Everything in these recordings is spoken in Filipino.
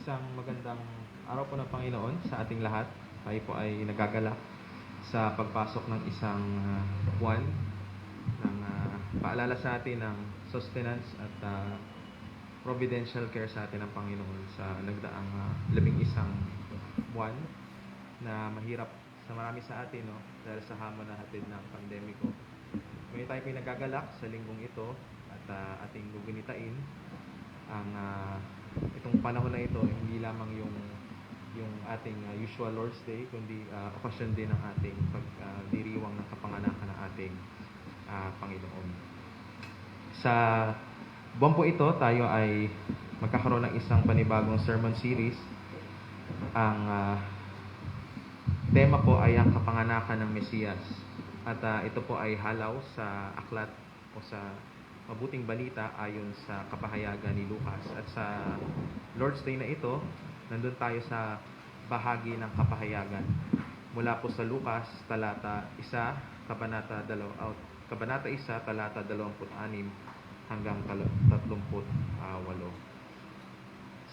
Isang magandang araw po ng Panginoon sa ating lahat. Tayo po ay nagagalak sa pagpasok ng isang buwan ng paalala sa atin ng sustenance at providential care sa atin ng Panginoon sa nagdaang 11 buwan na mahirap sa marami sa atin, no? Dahil sa hamon na hatid ng pandemiko. Ngayon tayo po ay nagagalak sa linggong ito at ating gugunitain ang itong panahon na ito, hindi lamang yung ating usual Lord's Day, kundi okasyon din ng ating pagdiriwang ng kapanganakan ng ating Panginoon. Sa buwan po ito, tayo ay magkakaroon ng isang panibagong sermon series. Ang tema po ay ang kapanganakan ng Mesiyas. At ito po ay halaw sa aklat o sa mabuting balita ayon sa kapahayagan ni Lucas. At sa Lord's Day na ito, nandun tayo sa bahagi ng kapahayagan. Mula po sa Lucas, talata 1, kabanata 1, talata 26 hanggang 38.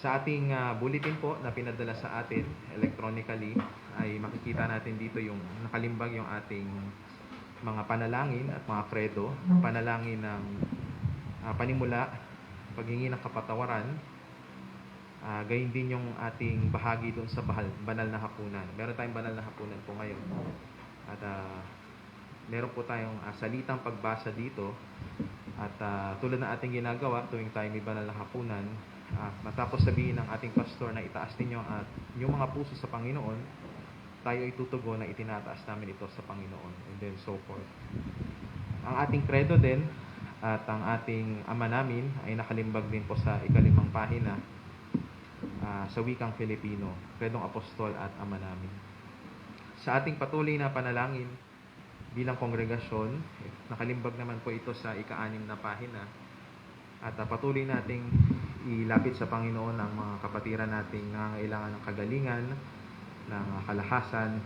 Sa ating bulletin po na pinadala sa atin electronically, ay makikita natin dito yung nakalimbag yung ating mga panalangin at mga kredo. Panalangin ng panimula, paghingi ng kapatawaran, gayon din yung ating bahagi doon sa banal na hapunan. Meron tayong banal na hapunan po ngayon. At meron po tayong salitang pagbasa dito. At tulad ng ating ginagawa tuwing tayo may banal na hapunan, matapos sabihin ng ating pastor na itaas ninyo at yung mga puso sa Panginoon, tayo ay tutugon na itinataas namin ito sa Panginoon, and then so forth. Ang ating credo din at ang ating ama namin ay nakalimbag din po sa 5 pahina sa wikang Filipino, Credong Apostol at Ama namin. Sa ating patuloy na panalangin bilang kongregasyon, nakalimbag naman po ito sa 6 na pahina. At patuloy nating ilapit sa Panginoon ang mga kapatiran nating nangangailangan ng kagalingan, ng kalakasan,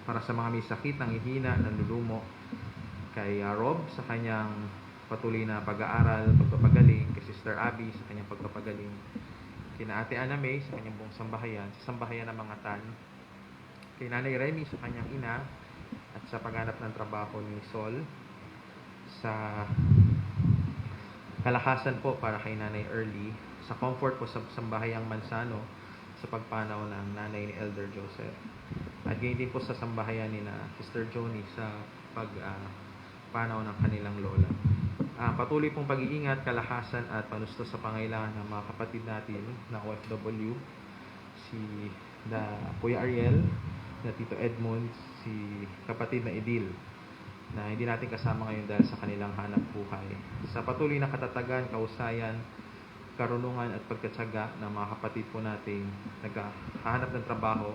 para sa mga may sakit, ng hihina, ng lulumo, kay Rob sa kanyang patuloy na pag-aaral, pagpapagaling, kay Sister Abby sa kanyang pagpapagaling, kina Ate Ana May sa kanyang buong sambahayan, sa sambahayan ng mga tan, kay Nanay Remy sa kanyang ina, at sa paghanap ng trabaho ni Sol, sa kalakasan po para kay Nanay Early, sa comfort po sa sambahayang Mansano, sa pagpanaw ng nanay ni Elder Joseph, at gayon din po sa sambahayan ni na Sister Joni sa pagpanaw ng kanilang lola. Patuloy pong pag-iingat, kalakasan at panusto sa pangailangan ng mga kapatid natin na OFW, si Kuya Ariel, na Tito Edmond, si kapatid na Edil, na hindi natin kasama ngayon dahil sa kanilang hanap buhay. Sa patuloy na katatagan, kausayan, karunungan at pagkatsaga ng mga kapatid po nating naghahanap ng trabaho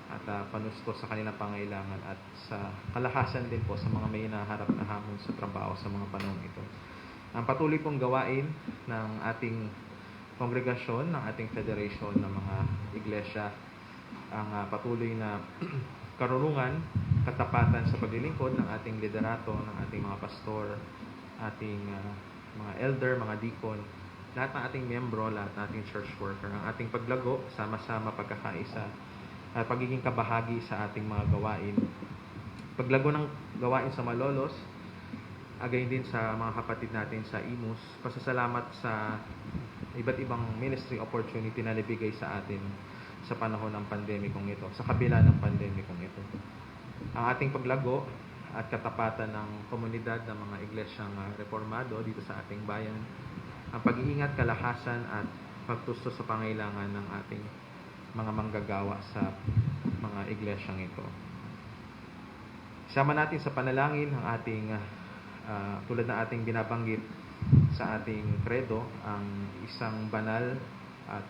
at panusto sa kanilang pangailangan, at sa kalakasan din po sa mga may hinaharap na hamon sa trabaho sa mga panahon ito. Ang patuloy pong gawain ng ating kongregasyon, ng ating federation ng mga iglesia, ang patuloy na karunungan, katapatan sa paglilingkod ng ating liderato, ng ating mga pastor, ating mga elder, mga deacon, lahat ng ating miyembro, lahat ng ating church worker, ang ating paglago, sama-sama, pagkakaisa, at pagiging kabahagi sa ating mga gawain. Paglago ng gawain sa Malolos, agayon din sa mga kapatid natin sa Imus, pasasalamat sa iba't ibang ministry opportunity na nabigay sa atin sa panahon ng pandemikong ito, sa kabila ng pandemikong ito. Ang ating paglago at katapatan ng komunidad ng mga iglesyang reformado dito sa ating bayan, ang pag-iingat, kalakasan at pagtusto sa pangailangan ng ating mga manggagawa sa mga iglesyang ito. Isama natin sa panalangin ang ating tulad na ating binabanggit sa ating credo, ang isang banal at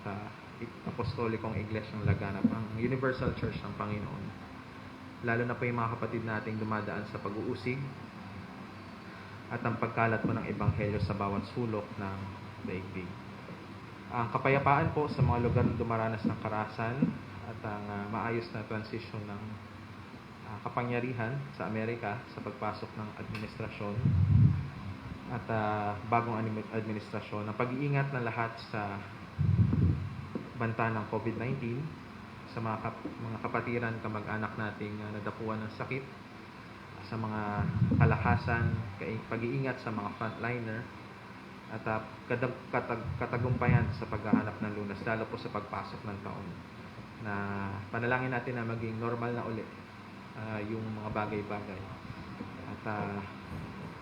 apostolikong iglesyang laganap, ang Universal Church ng Panginoon. Lalo na po yung mga kapatid nating dumadaan sa pag-uusig at ang pagkalat po ng ebanghelyo sa bawat sulok ng daigdig. Ang kapayapaan po sa mga lugar na dumaranas ng karahasan at ang maayos na transition ng kapangyarihan sa Amerika sa pagpasok ng administrasyon at bagong administrasyon, ang pag-iingat ng lahat sa banta ng COVID-19, sa mga kapatiran, kamag-anak nating nadapuan ng sakit, sa mga kalakasan, pag-iingat sa mga frontliner, at katagumpayan sa paghahanap ng lunas, lalo po sa pagpasok ng taon. Na panalangin natin na maging normal na uli yung mga bagay-bagay. At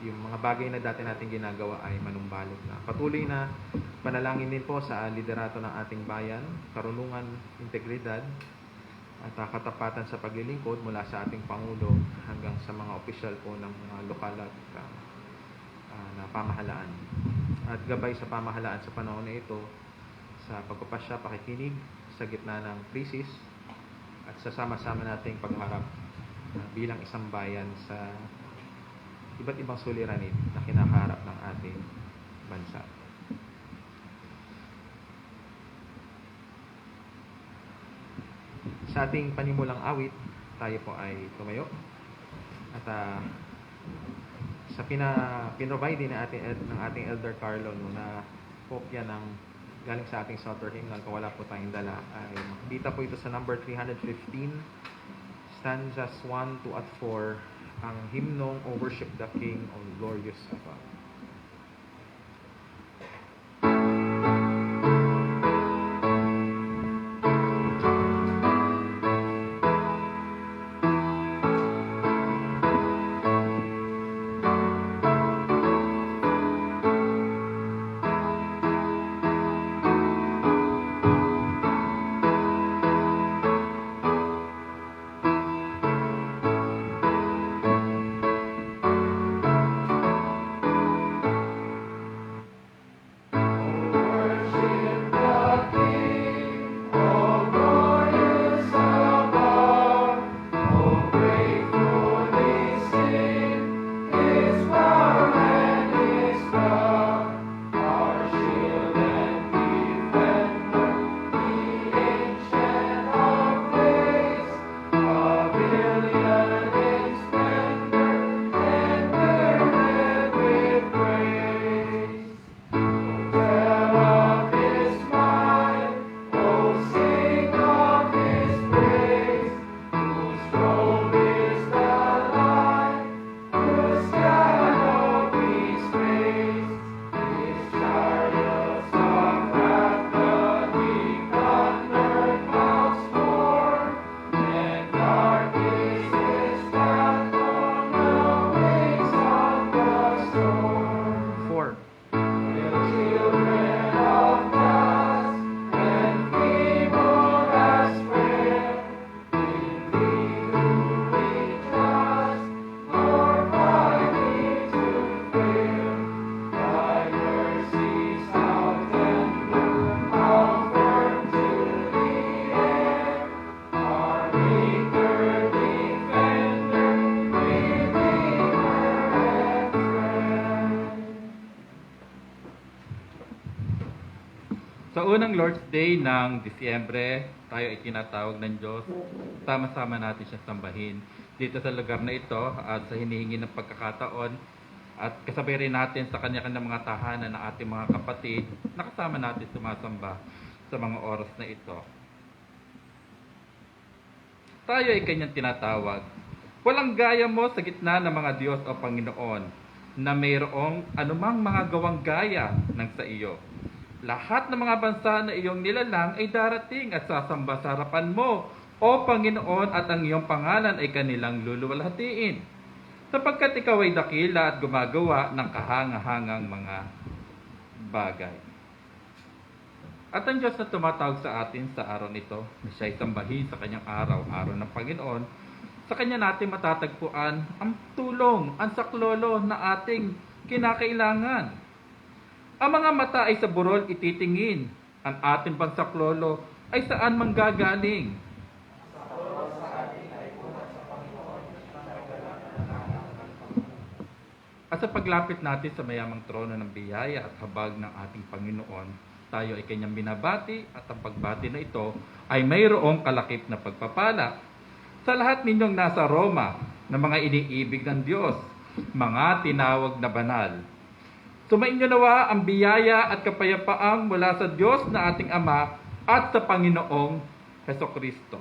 yung mga bagay na dati natin ginagawa ay manumbalik na. Patuloy na panalangin din po sa liderato ng ating bayan, karunungan, integridad, at katapatan sa paglilingkod mula sa ating Pangulo hanggang sa mga opisyal po ng mga lokal at na pamahalaan. At gabay sa pamahalaan sa panahon na ito sa pagpapasya, pakikinig sa gitna ng krisis at sa sama-sama nating pagharap bilang isang bayan sa iba't ibang suliranin na kinakaharap ng ating bansa. Sa ating panimulang awit, tayo po ay tumayo at sa pinrovide din ng ating Elder Carlo na kopya ng galing sa ating Psalter hymnal, kung wala po tayong dala, ay makikita po ito sa number 315, stanzas 1, 2 at 4, ang hymnong O Worship the King, O Glorious Above. Sa unang Lord's Day ng Disyembre, tayo ay tinatawag ng Diyos. Sama-sama natin siya sambahin dito sa lugar na ito at sa hinihingi ng pagkakataon. At kasabay rin natin sa kanya-kanya mga tahanan ng ating mga kapatid na kasama natin sumasamba sa mga oras na ito. Tayo ay kanyang tinatawag. Walang gaya mo sa gitna ng mga Diyos o Panginoon na mayroong anumang mga gawang gaya ng sa iyo. Lahat ng mga bansa na iyong nilalang ay darating at sasamba sa harapan mo, O Panginoon, at ang iyong pangalan ay kanilang luluwalhatiin. Sapagkat ikaw ay dakila at gumagawa ng kahangahangang mga bagay. At ang Diyos na tumatawag sa atin sa araw nito, na siya ay sambahin sa kanyang araw ng Panginoon, sa kanya natin matatagpuan ang tulong, ang saklolo na ating kinakailangan. Ang mga mata ay sa burol ititingin. Ang ating pansaklolo ay saan manggagaling? At sa paglapit natin sa mayamang trono ng biyaya at habag ng ating Panginoon, tayo ay kanyang binabati at ang pagbati na ito ay mayroong kalakip na pagpapala. Sa lahat ninyong nasa Roma na mga iniibig ng Diyos, mga tinawag na banal, sumainyo nawa ang biyaya at kapayapaang mula sa Diyos na ating Ama at sa Panginoong Hesukristo.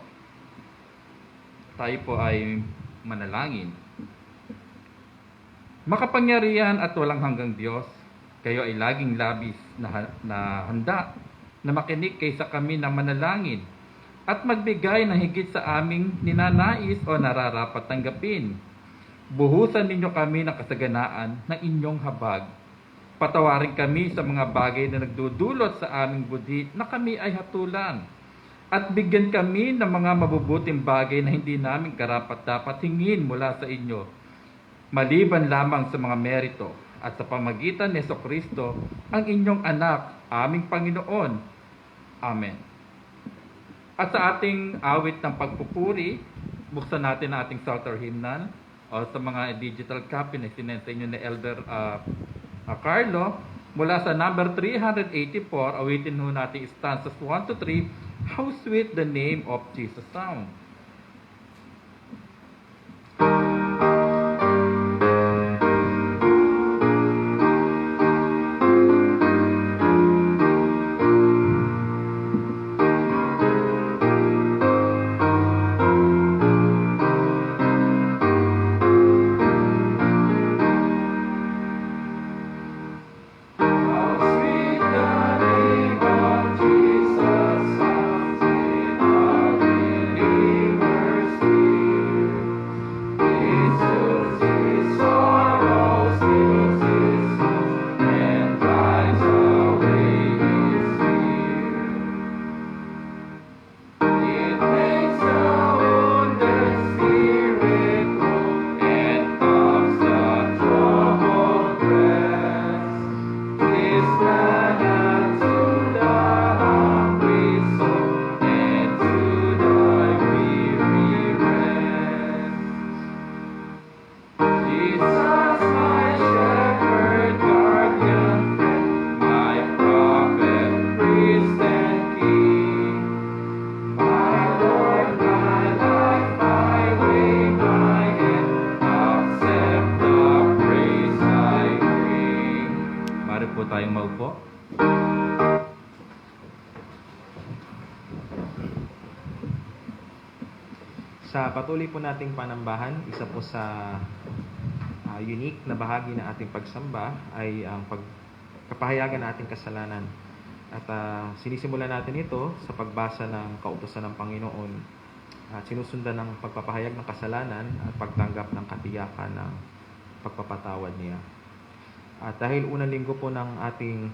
Tayo po ay manalangin. Makapangyarihan at walang hanggang Diyos, kayo ay laging labis na handa na makinig kaysa kami na manalangin at magbigay ng higit sa aming ninanais o nararapat tanggapin. Buhusan ninyo kami ng kasaganaan ng inyong habag. Patawarin kami sa mga bagay na nagdudulot sa aming budi na kami ay hatulan. At bigyan kami ng mga mabubuting bagay na hindi namin karapat-dapat hingin mula sa inyo, maliban lamang sa mga merito at sa pamagitan ni Jesucristo, ang inyong anak, aming Panginoon. Amen. At sa ating awit ng pagpupuri, buksan natin ang ating Psalter hymnal o sa mga digital copy na sinend sa inyo ni Elder Carlo, mula sa number 384, awitin ho natin stanzas 1 to 3, How sweet the name of Jesus sound. Sa patuloy po nating panambahan, isa po sa unique na bahagi ng ating pagsamba ay ang pagkapahayagan ng ating kasalanan. At sinisimulan natin ito sa pagbasa ng kautusan ng Panginoon at sinusundan ng pagpapahayag ng kasalanan at pagtanggap ng katiyakan ng pagpapatawad niya. At dahil unang linggo po ng ating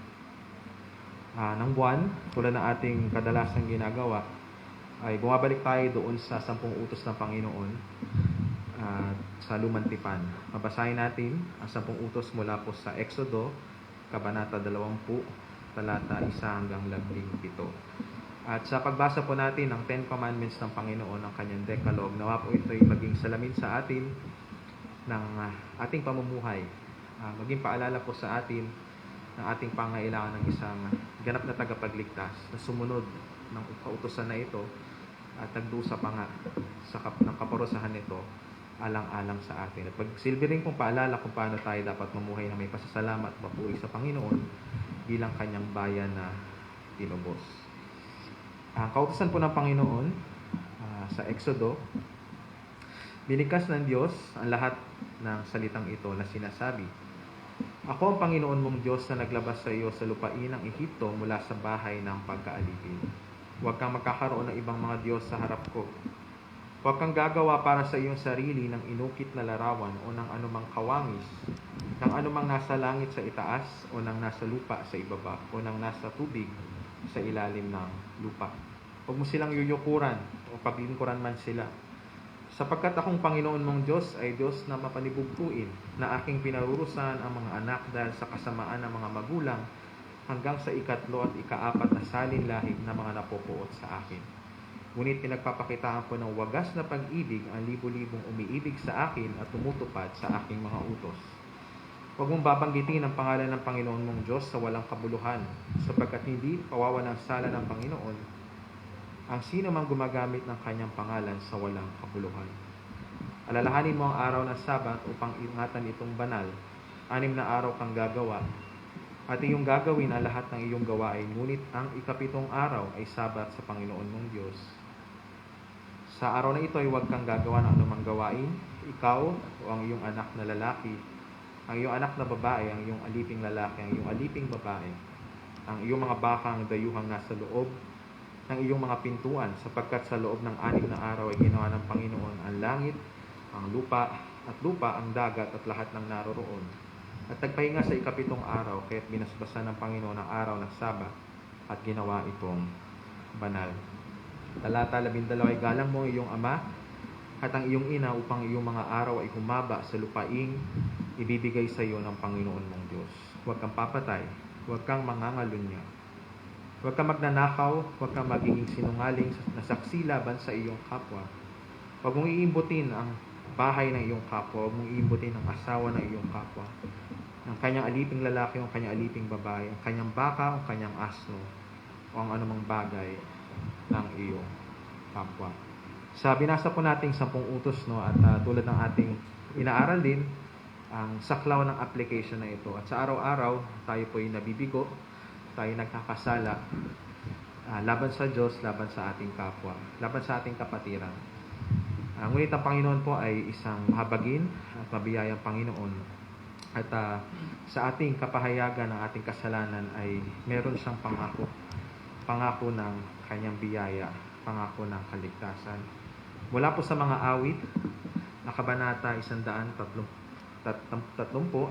ng buwan, tulad ng ating kadalasang ginagawa, ay bumabalik tayo doon sa 10 utos ng Panginoon sa Lumang Tipan. Mabasahin natin ang 10 utos mula po sa Exodo, Kabanata 20, talata 1 hanggang 17. At sa pagbasa po natin ng 10 Commandments ng Panginoon, ang kanyang Decalogue, nawa po ito'y maging salamin sa atin ng ating pamumuhay. Maging paalala po sa atin ng ating pangailangan ng isang ganap na tagapagligtas na sumunod ng kautusan na ito at nagdusa pa nga ng kaparusahan nito alang-alang sa atin. At pagsilbi rin pong paalala kung paano tayo dapat mamuhay na may pasasalamat at papuri sa Panginoon bilang kanyang bayan na tinubos. Ang kautusan po ng Panginoon sa Exodo, binigkas ng Diyos ang lahat ng salitang ito na sinasabi, Ako ang Panginoon mong Diyos na naglabas sa iyo sa lupain ng Ehipto mula sa bahay ng pagkaalipin. Huwag kang magkakaroon ng ibang mga Diyos sa harap ko. Huwag kang gagawa para sa iyong sarili ng inukit na larawan o ng anumang kawangis, ng anumang nasa langit sa itaas o ng nasa lupa sa ibaba o ng nasa tubig sa ilalim ng lupa. Huwag mo silang yuyukuran o paglingkuran man sila. Sapagkat akong Panginoon mong Diyos ay Diyos na mapanibugtuin, na aking pinarurusan ang mga anak dahil sa kasamaan ng mga magulang hanggang sa 3 at 4 na salin lahig na mga napopuot sa akin. Ngunit pinagpapakitaan ko ng wagas na pag-ibig ang libo-libong umiibig sa akin at tumutupad sa aking mga utos. Huwag mong babanggitin ang pangalan ng Panginoon mong Diyos sa walang kabuluhan, sapagkat hindi pawawalang sala ng Panginoon ang sino mang gumagamit ng kanyang pangalan sa walang kabuluhan. Alalahanin mo ang araw ng Sabat upang ingatan itong banal. 6 na araw kang gagawa At iyong gagawin ang lahat ng iyong gawain, ngunit ang ikapitong araw ay Sabat sa Panginoon mong Diyos. Sa araw na ito ay huwag kang gagawa ng anumang gawain, ikaw o ang iyong anak na lalaki, ang iyong anak na babae, ang iyong aliping lalaki, ang iyong aliping babae, ang iyong mga bakang dayuhang nasa loob ng iyong mga pintuan, sapagkat sa loob ng 6 na araw ay ginawa ng Panginoon ang langit, ang lupa, ang dagat at lahat ng naroroon. At nagpahinga sa ikapitong araw, kaya't binasbasan ng Panginoon ang araw ng Sabat at ginawa itong banal. Talata 12 ay galang mo iyong ama at ang iyong ina upang iyong mga araw ay humaba sa lupaing ibibigay sa iyo ng Panginoon mong Diyos. Huwag kang papatay, huwag kang mangangalunya, huwag kang magnanakaw, huwag kang magiging sinungaling na saksi laban sa iyong kapwa. Huwag mong iimbutin ang bahay ng iyong kapwa, huwag mong iimbutin ang asawa ng iyong kapwa, ang kanyang aliping lalaki, ang kanyang aliping babae, ang kanyang baka, ang kanyang asno, o ang anumang bagay ng iyong kapwa. Sa binasa po nating 10 utos, no, at tulad ng ating inaaral din, ang saklaw ng application na ito. At sa araw-araw, tayo po ay nabibigo, tayo nagkakasala, laban sa Diyos, laban sa ating kapwa, laban sa ating kapatiran. Ngunit ang Panginoon po ay isang mahabagin at mabiyayang Panginoon. At sa ating kapahayagan ng ating kasalanan ay meron siyang pangako. Pangako ng kanyang biyaya, pangako ng kaligtasan. Mula po sa mga awit, na kabanata 130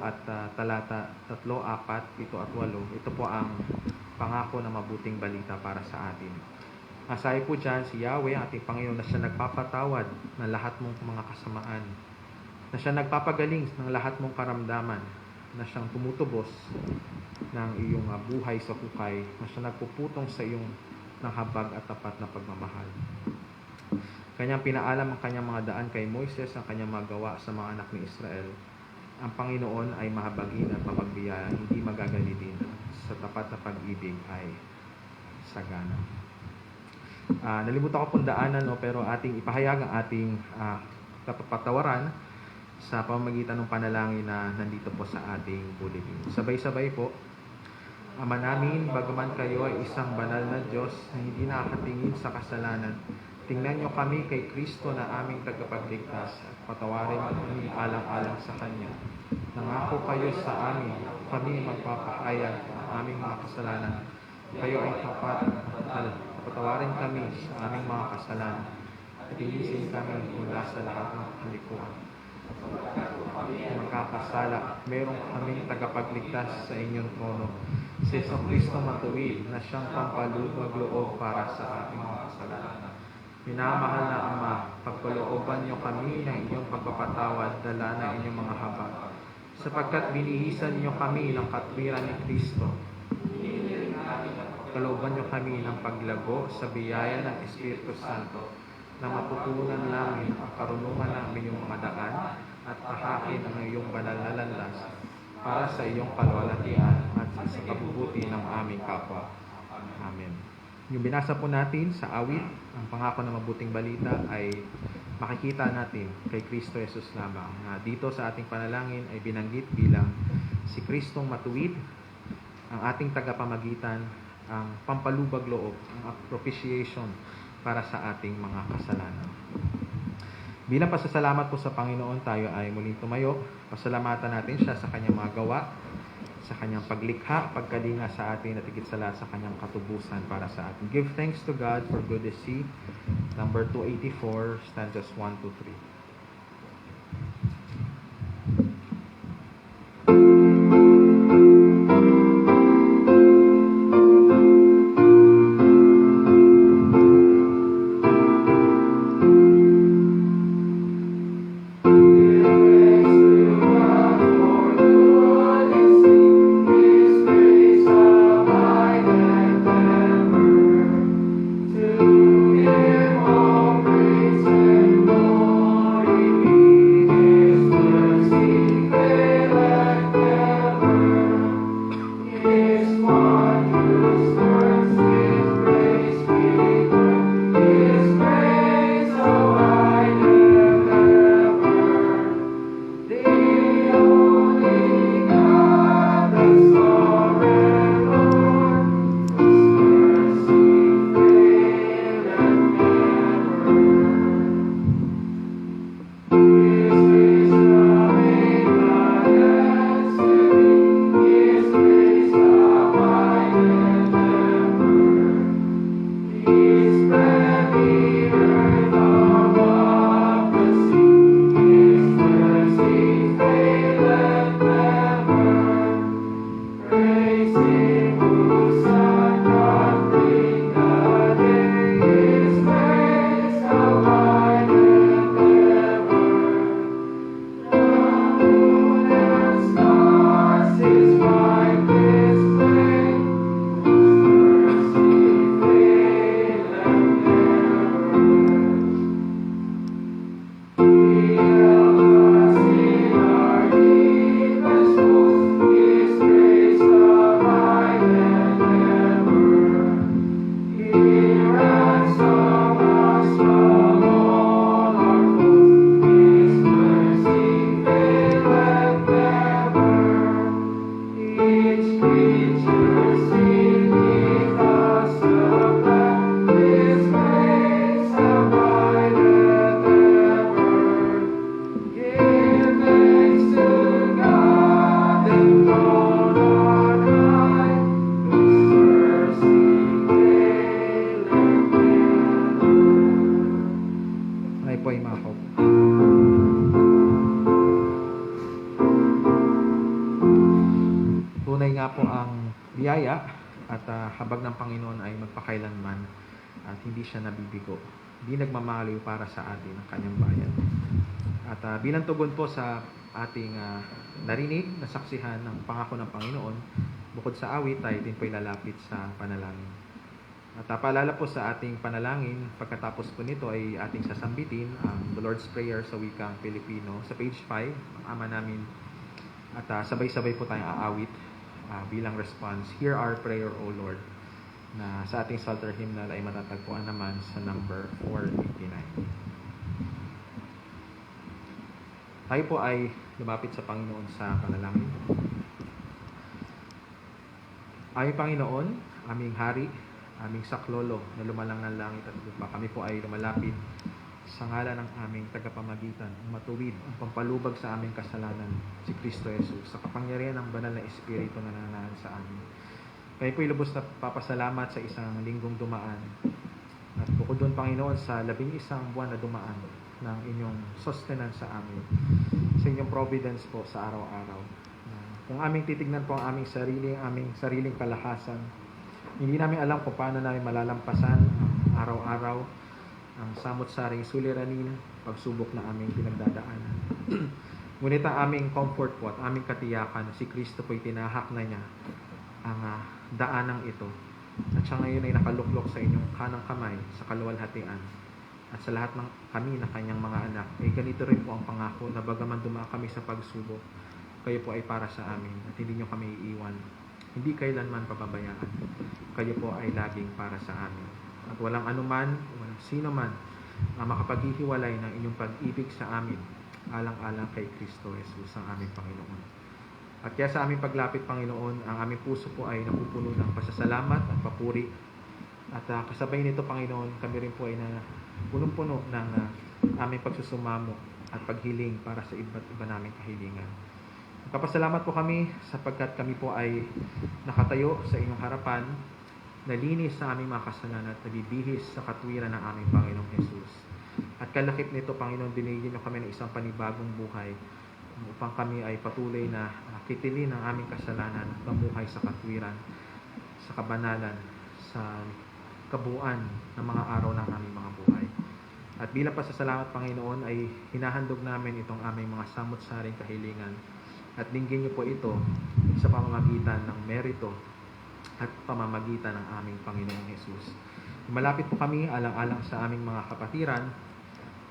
at talata 3, 4, 7 at 8, ito po ang pangako na mabuting balita para sa atin. Masahe po dyan si Yahweh, ating Panginoon, na siya nagpapatawad ng lahat mong mga kasamaan, na siya nagpapagaling ng lahat mong karamdaman, na siyang tumutubos ng iyong buhay sa hukay, na siya nagpuputong sa iyong ng habag at tapat na pagmamahal. Kanyang pinaalam ang kanyang mga daan kay Moises, ang kanyang magawa sa mga anak ni Israel. Ang Panginoon ay mahabagin at mapagbiyaya, hindi magagalitin, sa tapat na pag-ibig ay sagana. Nalimutan ko pong daanan, no, pero ating ipahayag ang ating kapapatawaran sa pamamagitan ng panalangin na nandito po sa ating bulletin. Sabay-sabay po. Ama namin, bagaman kayo ay isang banal na Diyos na hindi nakakatingin sa kasalanan, tingnan niyo kami kay Kristo na aming tagapagligtas at patawarin kami alang-alang sa Kanya. Nangako kayo sa amin, kami magpapahayag ng aming mga kasalanan. Kayo ay tapat at patawarin kami sa aming mga kasalanan at ilisin kami mula sa lahat ng kalikuan. Magkakasala, meron kaming tagapagligtas sa inyong trono, si Kristo matuwid na siyang pampalubag-loob para sa ating mga kasalanan. Minamahal na Ama, pagkalooban niyo kami ng inyong pagpapatawad, dala ng inyong mga habag, sapagkat binihisan niyo kami ng katwiran ni Kristo. Kalooban niyo kami ng paglago sa biyaya ng Espiritu Santo, na matutunan namin ang karunungan ng inyong mga daan at tahakin ang iyong banal na landas para sa iyong kalwalhatian at sa kabubuti ng aming kapwa. Amen. Yung binasa po natin sa awit, ang pangako na mabuting balita ay makikita natin kay Kristo Jesus lamang. Dito sa ating panalangin ay binanggit bilang si Kristong matuwid, ang ating tagapamagitan, ang pampalubag loob, ang propitiation para sa ating mga kasalanan. Bilang pasasalamat po sa Panginoon, tayo ay muling tumayo. Pasalamatan natin siya sa kanyang mga gawa, sa kanyang paglikha, pagkalinga sa atin at higit sa lahat sa kanyang katubusan para sa atin. Give thanks to God for good is He. Number 284, stanzas 1 to 3. wala po ang biyaya at habag ng Panginoon ay magpakailanman at hindi siya nabibigo. Hindi nagmamaliw para sa atin ang kanyang bayan. At bilang tugon po sa ating narinig, nasaksihan ng pangako ng Panginoon, bukod sa awit, tayo din po ilalapit sa panalangin. At paalala po sa ating panalangin, pagkatapos po nito ay ating sasambitin ang The Lord's Prayer sa wikang Pilipino sa page 5, ang Ama namin. At sabay-sabay po tayong aawit bilang response, Hear our prayer, O Lord, na sa ating Psalter hymnal ay matatagpuan naman sa number 489. Tayo po ay lumapit sa Panginoon sa panalangin. Aming Panginoon, aming Hari, aming Saklolo na lumalang ng langit at lupa, kami po ay lumalapit sa ngalan ng aming tagapamagitan, ang matuwid, ang pampalubag sa aming kasalanan, si Kristo Jesus, sa kapangyarihan ng banal na Espiritu na nananahan sa amin. Kami po ilubos na papasalamat sa isang linggong dumaan. At bukod doon, Panginoon, sa 11 buwan na dumaan ng inyong sustenance sa amin, sa inyong providence po sa araw-araw. Kung aming titignan po ang aming sariling kalakasan, hindi namin alam kung paano namin malalampasan ang araw-araw, ang samot-saring suliranin, pagsubok na aming pinagdadaanan. Ngunit ang aming comfort po at aming katiyakan, si Kristo po'y tinahak na niya ang daanang ito. At siya ngayon ay nakaluklok sa inyong kanang kamay sa kaluwalhatian. At sa lahat ng kami na kanyang mga anak, ay ganito rin po ang pangako na bagaman dumaan kami sa pagsubok, kayo po ay para sa amin at hindi nyo kami iiwan. Hindi kailanman pababayaan. Kayo po ay laging para sa amin. At walang anuman, walang sino man ang makapaghihiwalay ng inyong pag-ibig sa amin, alang-alang kay Kristo Jesus, ang aming Panginoon. At kaya sa aming paglapit, Panginoon, ang aming puso po ay napupuno ng pasasalamat at papuri. At kasabay nito, Panginoon, kami rin po ay punong-puno ng aming pagsusumamo at paghiling para sa iba't iba naming kahilingan. Kapasalamat po kami sapagkat kami po ay nakatayo sa inyong harapan, nalinis sa aming mga kasalanan at nabibihis sa katwiran ng aming Panginoong Jesus. At kalakip nito, Panginoon, binigyan niyo kami ng isang panibagong buhay upang kami ay patuloy na kitilin ang aming kasalanan at mamuhay sa katwiran, sa kabanalan, sa kabuuan ng mga araw ng aming mga buhay. At bilang pasasalamat, Panginoon, ay hinahandog namin itong aming mga samot-saring kahilingan at dinggin niyo po ito sa pamamagitan ng merito at pamamagitan ng aming Panginoong Jesus. Malapit po kami alang-alang sa aming mga kapatiran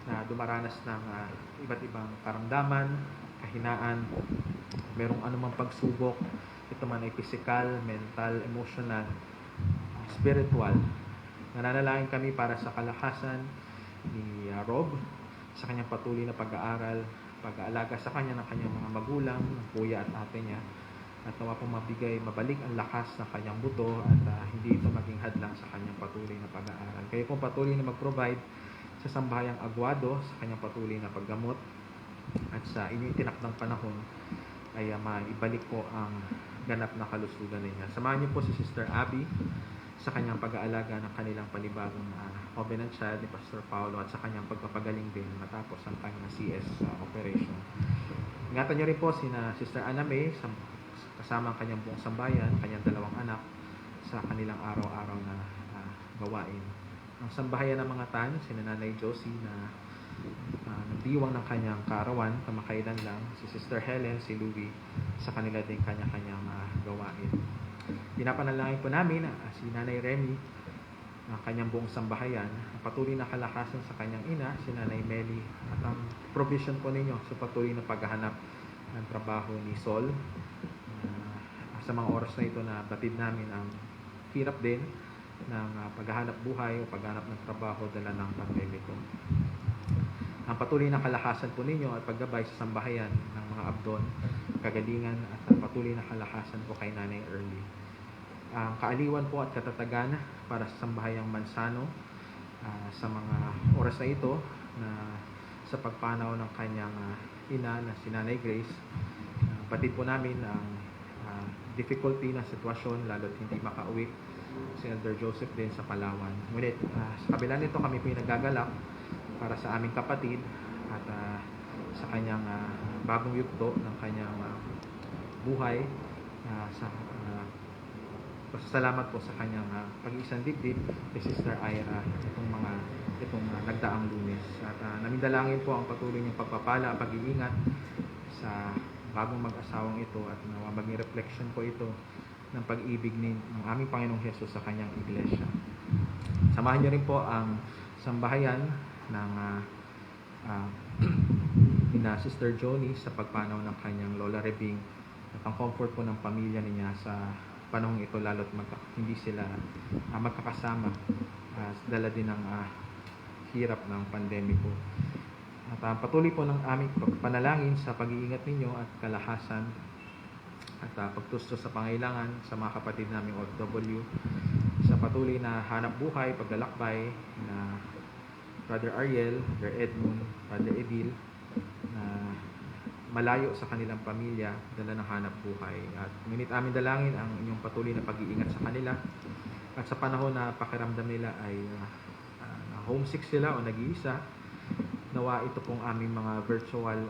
na dumaranas ng iba't ibang karamdaman, kahinaan, merong anumang pagsubok, ito man ay physical, mental, emotional, spiritual. Nananalangin kami para sa kalakasan ni Rob, sa kanyang patuloy na pag-aaral, pag-aalaga sa kanya ng kanyang mga magulang, kuya at ate niya, at nawa pong mabalik ang lakas ng kanyang buto at hindi ito maging hadlang sa kanyang patuloy na pag-aaral. Kayo pong patuloy na mag-provide sa sambahayang Aguado sa kanyang patuloy na paggamot at sa inyong tinakdang panahon ay maibalik po ang ganap na kalusugan niya. Samahan niyo po si Sister Abby sa kanyang pag-aalaga ng kanilang panibagong covenant child ni Pastor Paulo at sa kanyang pagpapagaling din matapos ang kanyang CS operation. Ingatan niyo rin po Sister Anna May kasama ang kanyang buong sambayan, kanyang dalawang anak sa kanilang araw-araw na gawain. Ang sambahayan ng mga tan, si Nanay Josie na nagdiwang ng kanyang kaarawan, kamakailan lang, si Sister Helen, si Louie, sa kanila din kanya-kanyang gawain. Pinapanalangin po namin si Nanay Remy, ang kanyang buong sambahayan, patuloy na kalakasan sa kanyang ina, si Nanay Melly, at ang provision po ninyo sa patuloy na paghahanap ng trabaho ni Sol. Sa mga oras na ito na batid namin ang hirap din ng paghahanap buhay o paghahanap ng trabaho dala ng pandemiko. Ang patuloy na kalakasan po ninyo at paggabay sa sambahayan ng mga abdon, kagalingan at patuloy na kalakasan po kay Nanay Early. Ang kaaliwan po at katatagan para sa sambahayang Mansano sa mga oras na ito na sa pagpanaw ng kanyang ina na si Nanay Grace. Batid po namin ang difficulty na sitwasyon lalo't hindi makauwi si Elder Joseph din sa Palawan. Ngunit sa kabila nito kami po nagagalak para sa aming kapatid at sa kanyang bagong yugto ng kanyang buhay pasasalamat po sa kanyang pag-iisang dibdib kay Sister Ira itong nagdaang Lunes. At namidalangin po ang patuloy niyong pagpapala, pag-iingat sa bagong mag-asawang ito at nawa maging reflection po ito ng pag-ibig ng aming Panginoong Hesus sa kanyang iglesia. Samahan niyo rin po ang sambahayan ng ina Sister Joni sa pagpanaw ng kanyang Lola Rebing at ang comfort po ng pamilya niya sa panahong ito, lalo't hindi sila magkakasama dala din ng hirap ng pandemiko. At patuloy po ng aming panalangin sa pag-iingat ninyo at kalahasan at pagtusto sa pangailangan sa mga kapatid naming OFW sa patuloy na hanap buhay, paglalakbay na Brother Ariel, Brother Edmund, Brother Edil na malayo sa kanilang pamilya, dala ng hanap buhay. At ngunit amin dalangin ang inyong patuloy na pag-iingat sa kanila at sa panahon na pakiramdam nila ay homesick sila o nag-iisa, nawa ito pong aming mga virtual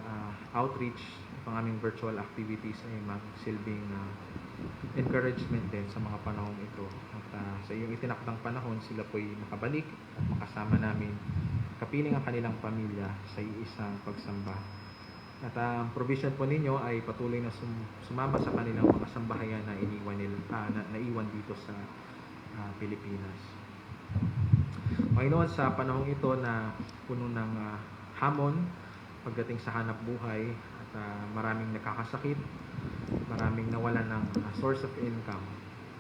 outreach, itong aming virtual activities ay magsilbing encouragement din sa mga panahon ito. At sa iyong itinakdang panahon, sila po'y makabalik at makasama namin kapiling ang kanilang pamilya sa iisang pagsamba. At ang provision po ninyo ay patuloy na sumama sa kanilang mga sambahayan na naiwan dito sa Pilipinas. Panginoon, sa panahong ito na puno ng hamon pagdating sa hanap buhay at maraming nakakasakit, maraming nawalan ng source of income,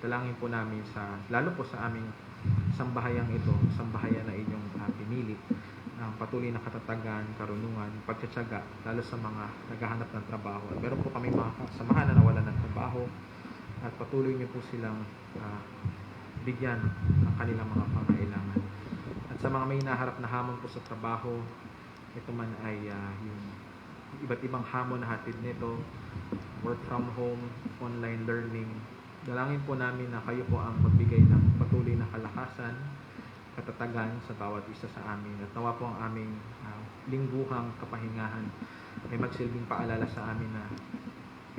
dalangin po namin lalo po sa aming sambahayang ito, sambahayan na inyong pinili, ng patuloy na katatagan, karunungan, pagtsatsaga, lalo sa mga naghahanap ng trabaho. At meron po kami mga kasamahan na nawalan ng trabaho at patuloy niyo po silang bigyan ng kanilang mga pangailangan. At sa mga may naharap na hamon po sa trabaho, ito man ay yung iba't ibang hamon na hatid nito, work from home, online learning, dalangin po namin na kayo po ang magbigay ng patuloy na kalakasan, katatagan sa bawat isa sa amin. At nawa po ang aming lingguhang kapahingahan ay magsilbing paalala sa amin na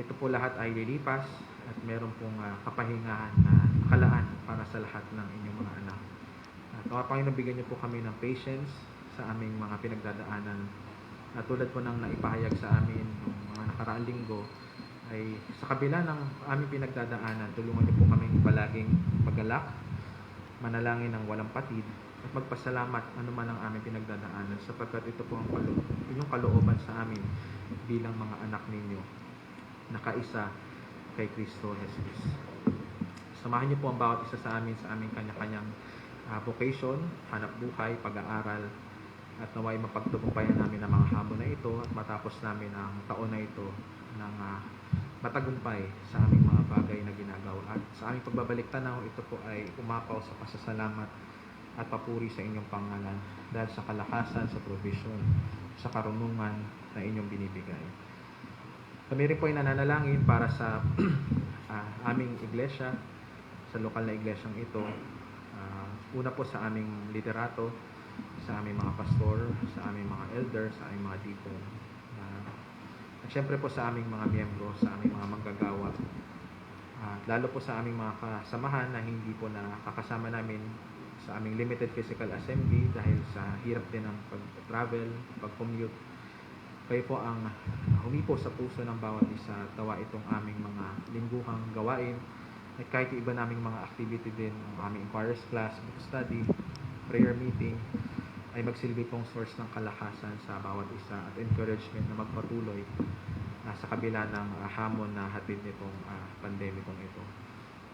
ito po lahat ay lilipas at meron pong kapahingahan na nakalaan para sa lahat ng inyong mga anak. At nawa Panginoon, bigyan niyo po kami ng patience sa aming mga pinagdadaanan. At tulad po ng naipahayag sa amin ng mga nakaraang linggo, ay sa kabila ng aming pinagdadaanan, tulungan niyo po kaming palaging paggalak, manalangin ng walang patid at magpasalamat anuman ang aming pinagdadaanan, sapagkat ito po ang inyong kalooban sa amin bilang mga anak ninyo na kaisa kay Kristo Jesus. Samahan niyo po ang bawat isa sa amin sa aming kanya-kanyang vocation, hanap buhay, pag-aaral, at naway mapagtagumpayan namin ang mga hamon na ito at matapos namin ang taon na ito ng matagumpay sa aming mga bagay na ginagawa. At sa aming pagbabalik tanaw, ito po ay umapaw sa pasasalamat at papuri sa inyong pangalan dahil sa kalakasan, sa provision, sa karunungan na inyong binibigay. Kami rin po ay nananalangin para sa aming iglesia, sa lokal na iglesyang ito. Una po sa aming liderato, sa aming mga pastor, sa aming mga elder, sa aming mga deacon. At syempre po sa aming mga miyembro, sa aming mga manggagawa, lalo po sa aming mga kasamahan na hindi po nakakasama namin sa aming limited physical assembly dahil sa hirap din ng pag-travel, pag-commute. Kayo po ang humipo sa puso ng bawat isa, tawa itong aming mga lingguhang gawain at kahit iba naming mga activity din, ang aming inquirers class, book study, prayer meeting, ay magsilbi pong source ng kalakasan sa bawat isa at encouragement na magpatuloy sa kabila ng hamon na hatid nitong pandemikong ito.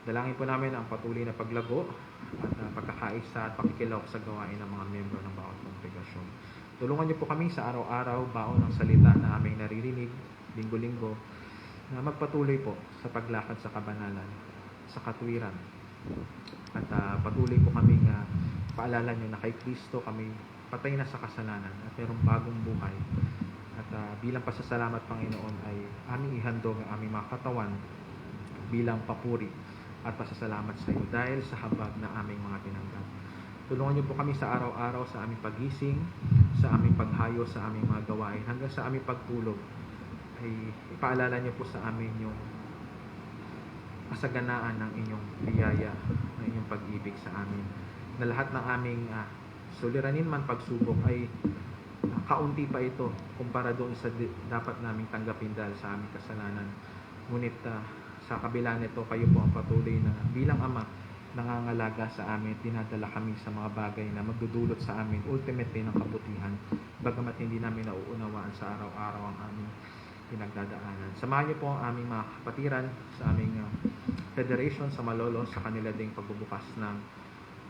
Dalangin po namin ang patuloy na paglago at pagkakaisa at pakikilahok sa gawain ng mga miyembro ng bawat kongregasyon. Tulungan niyo po kami sa araw-araw, baon ng salita na aming naririnig, linggo-linggo, na magpatuloy po sa paglakad sa kabanalan, sa katwiran. At patuloy po kami paalala niyo na kay Kristo kami patay na sa kasalanan at mayroong bagong buhay. At bilang pasasalamat, Panginoon, ay aming ihandog ang aming mga katawan bilang papuri at pasasalamat sa iyo dahil sa habag na aming mga tinanggap. Tulungan niyo po kami sa araw-araw sa aming pagising, sa aming paghayo, sa aming mga gawain, hanggang sa aming pagtulog. Ay ipaalala niyo po sa amin yung kasaganaan ng inyong biyaya, ng inyong pag-ibig sa amin. Na lahat ng aming suliranin man pagsubok ay kaunti pa ito kumpara doon sa dapat naming tanggapin dahil sa aming kasalanan. Ngunit sa kabila nito, kayo po ang patuloy na bilang Ama nangangalaga sa amin, dinadala kami sa mga bagay na magdudulot sa amin ultimately ng kabutihan, bagamat hindi namin nauunawaan sa araw-araw ang aming pinagdadaanan. Samahan niyo po ang aming mga kapatiran sa aming federation, sa Malolo, sa kanila ding pagbubukas ng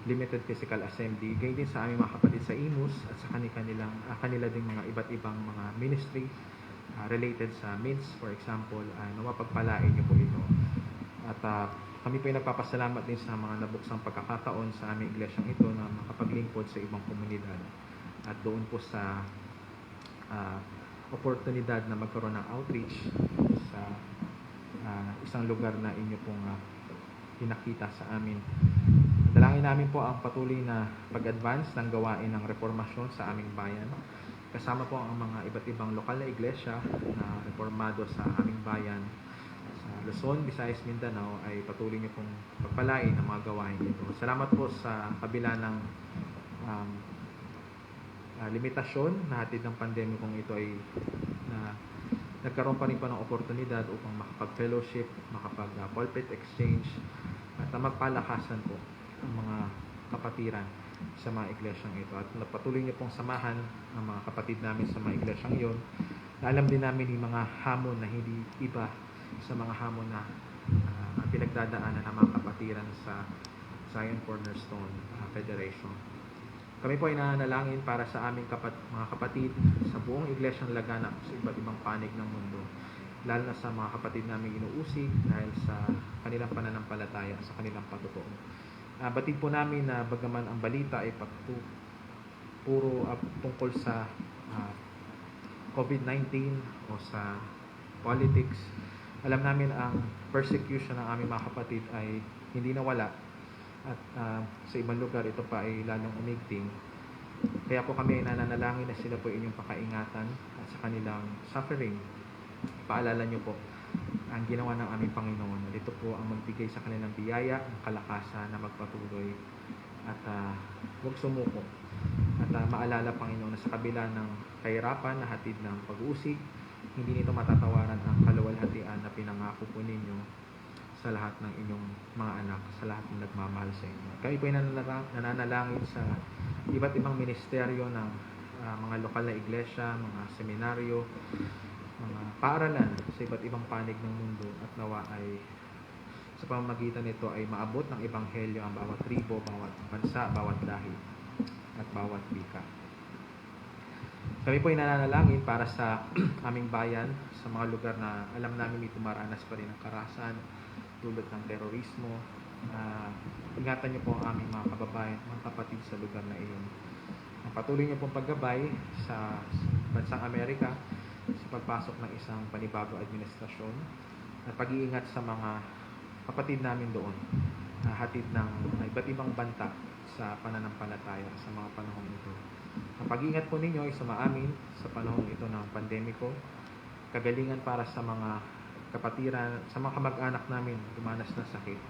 Limited Physical Assembly, gayon din sa aming mga kapatid sa Imus at sa kanila ding mga iba't ibang mga ministry related sa MIDS, for example, na mapagpalain niyo po ito. At kami po ay nagpapasalamat din sa mga nabuksang pagkakataon sa aming iglesyang ito na makapaglingkod sa ibang komunidad. At doon po sa oportunidad na magkaroon ng outreach sa isang lugar na inyo pong pinakita sa amin. Dalangin namin po ang patuloy na pag-advance ng gawain ng reformasyon sa aming bayan. Kasama po ang mga iba't ibang lokal na iglesia na reformado sa aming bayan sa Luzon, Visayas, Mindanao ay patuloy niyo pong pagpalain ang mga gawain ito. Salamat po sa kabila ng limitasyon na hatid ng pandemikong ito ay nagkaroon pa rin ng oportunidad upang makapag-fellowship, makapag-pulpit exchange at magpalakasan po ang mga kapatiran sa mga iglesyang ito. At patuloy niyo pong samahan ang mga kapatid namin sa mga iglesyang iyon na alam din namin yung mga hamon na hindi iba sa mga hamon na ang pinagdadaanan ng mga kapatiran sa Zion Cornerstone Federation. Kami po ay nananalangin para sa aming mga kapatid sa buong iglesyang laganap sa iba't ibang panig ng mundo, lalo na sa mga kapatid namin inuusig dahil sa kanilang pananampalataya, sa kanilang pagtotoo. Batid po namin na bagaman ang balita ay puro tungkol sa COVID-19 o sa politics, alam namin ang persecution ng aming mga kapatid ay hindi nawala at sa ibang lugar ito pa ay lalong umigting. Kaya po kami ay nananalangin na sila po inyong pakaingatan at sa kanilang suffering. Paalala niyo po ang ginawa ng aming Panginoon. Ito po ang magbigay sa kanilang biyaya, ang kalakasan na magpatuloy at huwag sumuko. At maalala, Panginoon, na sa kabila ng kahirapan na hatid ng pag-uusig, hindi nito matatawaran ang kaluwalhatian na pinangako po ninyo sa lahat ng inyong mga anak, sa lahat ng nagmamahal sa inyo. Kami po ay nananalangin sa iba't ibang ministeryo ng mga lokal na iglesia, mga seminaryo, mga paaralan sa iba't ibang panig ng mundo at nawa ay sa pamamagitan nito ay maabot ng ebanghelyo ang bawat tribo, bawat bansa, bawat lahi at bawat wika. Kami po ay nananalangin para sa aming bayan, sa mga lugar na alam namin may tumaranas pa rin ng karahasan, tulad ng terorismo. Ingatan niyo po ang aming mga kababayan, mga kapatid sa lugar na iyon. Ang patuloy niyo pong paggabay sa bansang Amerika sa pagpasok ng isang panibago administrasyon at pag-iingat sa mga kapatid namin doon na hatid ng iba't ibang banta sa pananampalataya sa mga panahon ito. Ang pag-iingat po ninyo ay sumaamin sa panahon ito ng pandemiko, kagalingan para sa mga kapatiran, sa mga kamag-anak namin dumanas ng sakit,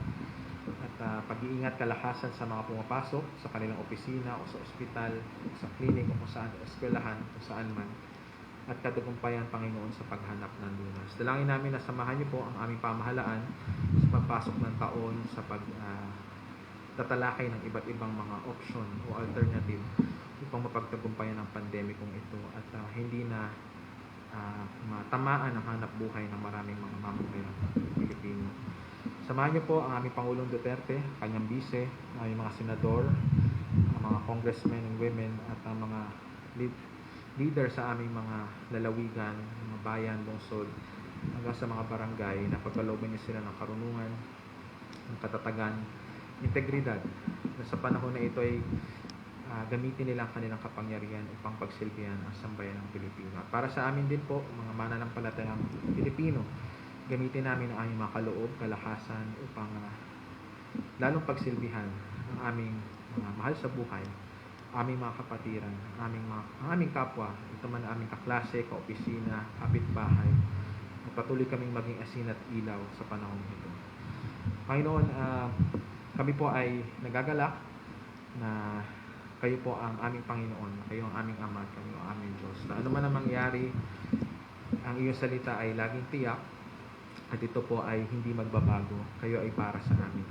at pag-iingat kalakasan sa mga pumapasok sa kanilang opisina o sa ospital, o sa klinik o kung saan, eskwelahan, kung saan man, at katagumpayan, Panginoon, sa paghanap ng lunas. Dalangin namin na samahan niyo po ang aming pamahalaan sa pagpasok ng taon, sa tatalakay ng iba't ibang mga option o alternative upang mapagtagumpayan ang pandemikong ito at hindi na matamaan ang hanap buhay ng maraming mga mamamayang Pilipino. Samahan niyo po ang aming Pangulong Duterte, kanyang bise, ang aming mga senador, ang mga congressmen and women at ang mga leader sa aming mga lalawigan, mga bayan, lungsod, hanggang sa mga barangay na pagkalooban niyo sila ng karunungan, ng katatagan, integridad, na sa panahon na ito ay gamitin nila ang kanilang kapangyarihan upang pagsilbihan ang sambayan ng Pilipino. At para sa amin din po, mga mananampalatayang Pilipino, gamitin namin ang aming mga kaloob, kalakasan upang lalong pagsilbihan ang aming mga mahal sa buhay, aming mga kapatiran, ang aming kapwa, ito man ang aming kaklase, kaopisina, kapitbahay. Patuloy kaming maging asin at ilaw sa panahon ito. Panginoon, kami po ay nagagalak na kayo po ang aming Panginoon, kayo ang aming Ama, kayo ang aming Diyos. Na ano man ang mangyari, ang iyong salita ay laging tiyak at ito po ay hindi magbabago. Kayo ay para sa amin.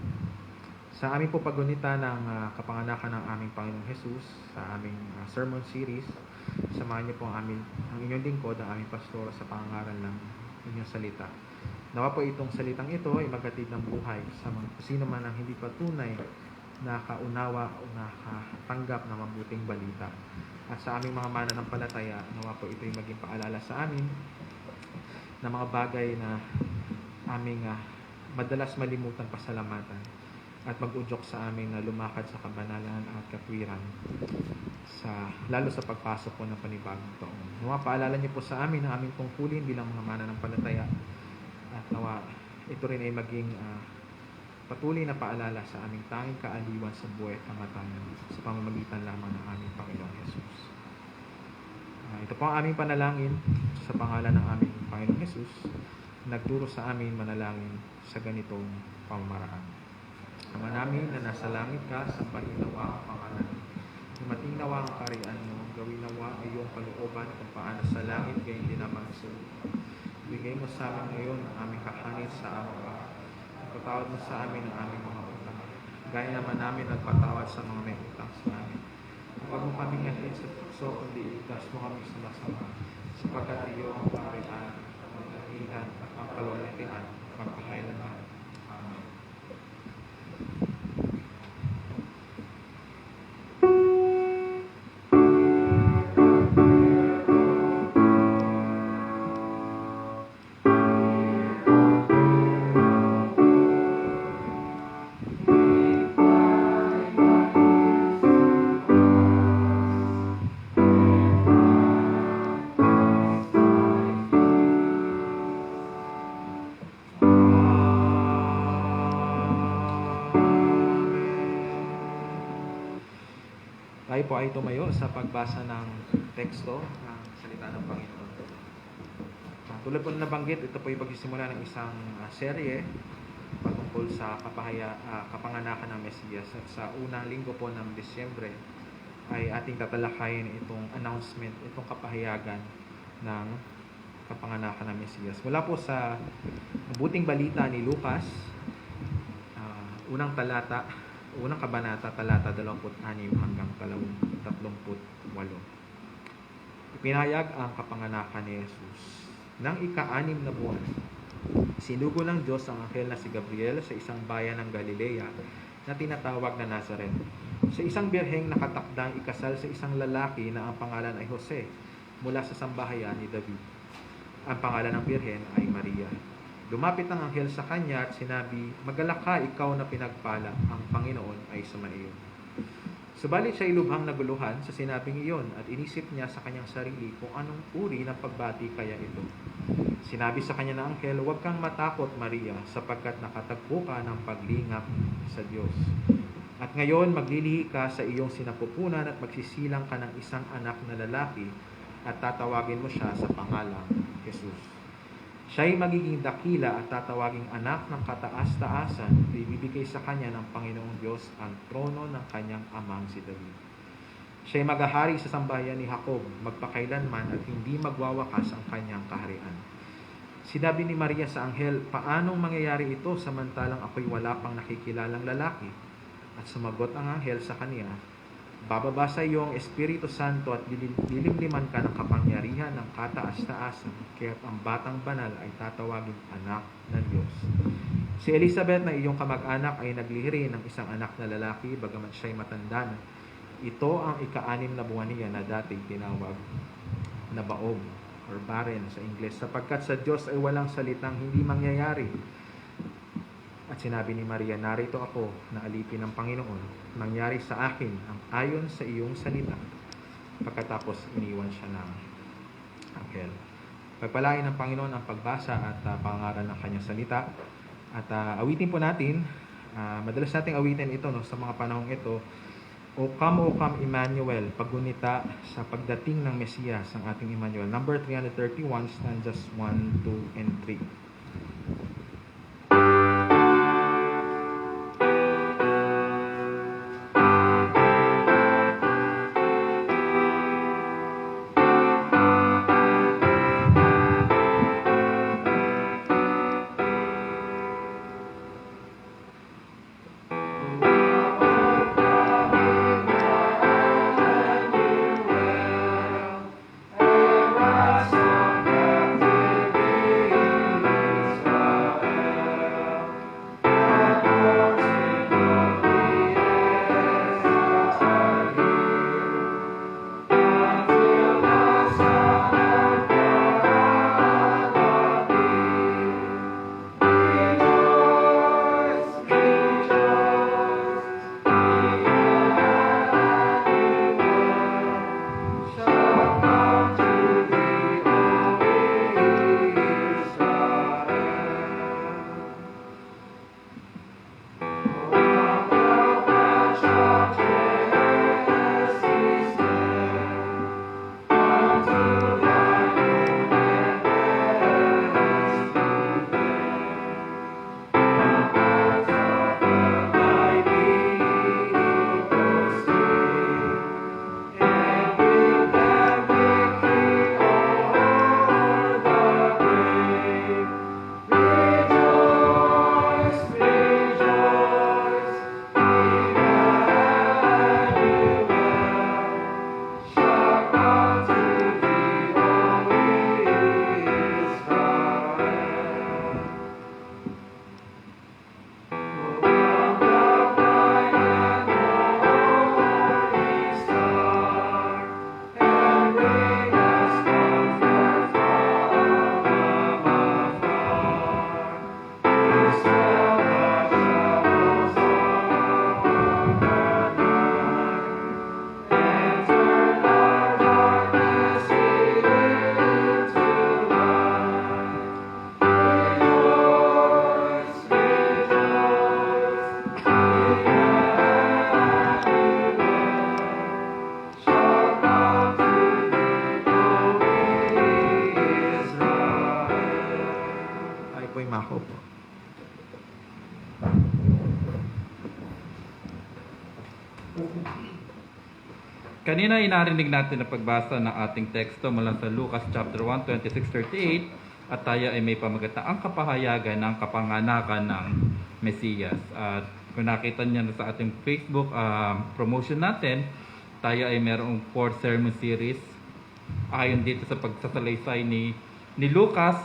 Sa aming po paggunita ng kapanganakan ng aming Panginoong Jesus, sa aming sermon series, samahan niyo po ang inyong lingkod, ang aming pastor sa pangangaral ng inyong salita. Nawa po itong salitang ito ay maghatid ng buhay sa mga sino man ang hindi pa tunay nakaunawa o nakatanggap ng mabuting balita. At sa aming mga mananampalataya, nawa po ito'y maging paalala sa amin na mga bagay na aming madalas malimutan pasalamatan at mag-udyok sa amin na lumakad sa kabanalan at katwiran lalo sa pagpasok po ng panibagong taon. Nawa paalala niyo po sa amin ang aming tungkulin bilang mga mananampalataya at nawa ito rin ay maging patuloy na paalala sa aming tanging kaaliwan sa buhay at kamatayan sa pamamagitan lamang ng aming Panginoong Jesus. Ito po ang aming panalangin sa pangalan ng aming Panginoong Jesus, nagturo sa amin manalangin sa ganitong pamamaraan. Ama namin na nasa langit ka, sambahin nawa ang pangalan. Dumating nawa ang kaharian mo, gawin nawa ang iyong kalooban kung paano sa langit gayon din naman sa lupa. Bigay mo sa amin ngayon ang aming kakanin sa araw. Patawad mo sa amin ang aming mga utang. Gaya naman namin nagpatawad sa mga may utang sa amin. Huwag mo kaming hatid sa tukso, kundi iligtas mo kami sa masama. Sapagkat iyo ang kaharian, ang kahihan, at ang kalwalhatian, magpakailanman. Amen. Tayo po ay tumayo sa pagbasa ng teksto ng salita ng Panginoon. Tulad po na nabanggit, ito po ay pagsisimula ng isang serye patungkol sa kapanganakan ng Mesiyas. At sa unang linggo po ng Disyembre ay ating tatalakayin itong announcement, itong kapahayagan ng kapanganakan ng Mesiyas. Mula po sa buting balita ni Lucas, unang kabanata, talata 26 hanggang 38. Ipinahayag ang kapanganakan ni Jesus. Nang ika-6 na buwan, sinugo ng Diyos ang anghel na si Gabriel sa isang bayan ng Galilea na tinatawag na Nazaret. Sa isang birheng nakatakdang ikasal sa isang lalaki na ang pangalan ay Jose, mula sa sambahayan ni David. Ang pangalan ng birhen ay Maria. Lumapit ang anghel sa kanya at sinabi, "Magalak ka, ikaw na pinagpala, ang Panginoon ay sumaiyo." Subalit siya ay lubhang naguluhan sa sinabing iyon at inisip niya sa kanyang sarili kung anong uri ng pagbati kaya ito. Sinabi sa kanya ng anghel, "Huwag kang matakot, Maria, sapagkat nakatagpo ka ng paglingap sa Diyos. At ngayon maglilihi ka sa iyong sinapupunan at magsisilang ka ng isang anak na lalaki at tatawagin mo siya sa pangalang Jesus. Siya'y magiging dakila at tatawaging anak ng kataas-taasan at ibibigay sa kanya ng Panginoong Diyos ang trono ng kanyang amang si David. Siya'y maghahari sa sambahayan ni Jacob magpakailanman at hindi magwawakas ang kanyang kaharian." Sinabi ni Maria sa anghel, "Paanong mangyayari ito samantalang ako'y wala pang nakikilalang lalaki?" At sumagot ang anghel sa kaniya, "Bababa sa iyo ang Espiritu Santo at lilimliman ka ng kapangyarihan ng kataas-taasan, kaya't ang batang banal ay tatawaging anak ng Diyos. Si Elizabeth na iyong kamag-anak ay naglihiri ng isang anak na lalaki, bagamat siya'y matanda na. Ito ang ika-6 na buwan niya na dating tinawag na baog or barren sa Ingles, sapagkat sa Diyos ay walang salitang hindi mangyayari." At sinabi ni Maria, "Narito ako na alipin ng Panginoon. Mangyari sa akin ang ayon sa iyong salita." Pagkatapos iniwan siya ng anghel. Pagpalain ng Panginoon ang pagbasa at pangaral ng kanyang salita. At awitin po natin, madalas nating awitin ito sa mga panahong ito, O come, Emmanuel, paggunita sa pagdating ng Mesiyas, ang ating Emmanuel. Number 331, stanzas 1, 2, and 3. Kanina inarinig natin na pagbasa ng ating teksto mula sa Lucas chapter 1, 26-38 at tayo ay may pamagat na ang kapahayagan ng kapanganakan ng Mesiyas. At kung nakita niyo sa ating Facebook promotion natin, tayo ay mayroong 4 sermon series ayon dito sa pagsasalaysay ni Lucas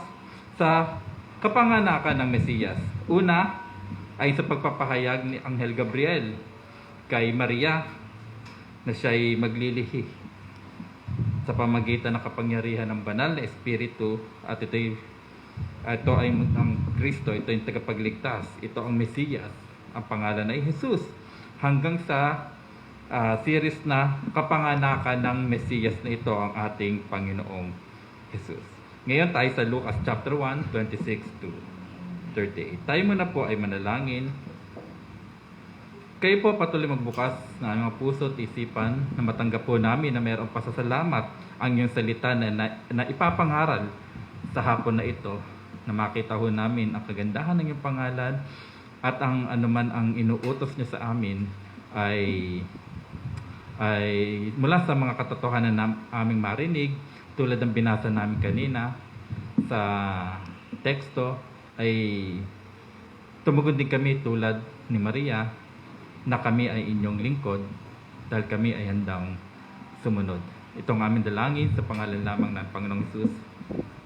sa kapanganakan ng Mesiyas. Una ay sa pagpapahayag ni Anghel Gabriel kay Maria na siya'y maglilihi sa pamagitan ng kapangyarihan ng banal na Espiritu at ito ay ang Kristo, ito yung tagapagligtas, ito ang Mesiyas, ang pangalan ay Jesus, hanggang sa series na kapanganakan ng Mesiyas na ito ang ating Panginoong Jesus. Ngayon tayo sa Lucas chapter 1, 26-38. Tayo muna po ay manalangin. Kayo po patuloy magbukas ng mga puso at isipan na matanggap po namin na mayroong pasasalamat ang iyong salita na ipapangaral sa hapon na ito, na makita ho namin ang kagandahan ng iyong pangalan at ang anuman ang inuutos niyo sa amin ay mula sa mga katotohanan na aming marinig, tulad ng binasa namin kanina sa teksto, ay tumugon din kami tulad ni Maria na kami ay inyong lingkod dahil kami ay handang sumunod. Itong aming dalangin sa pangalan lamang ng Panginoong Jesus.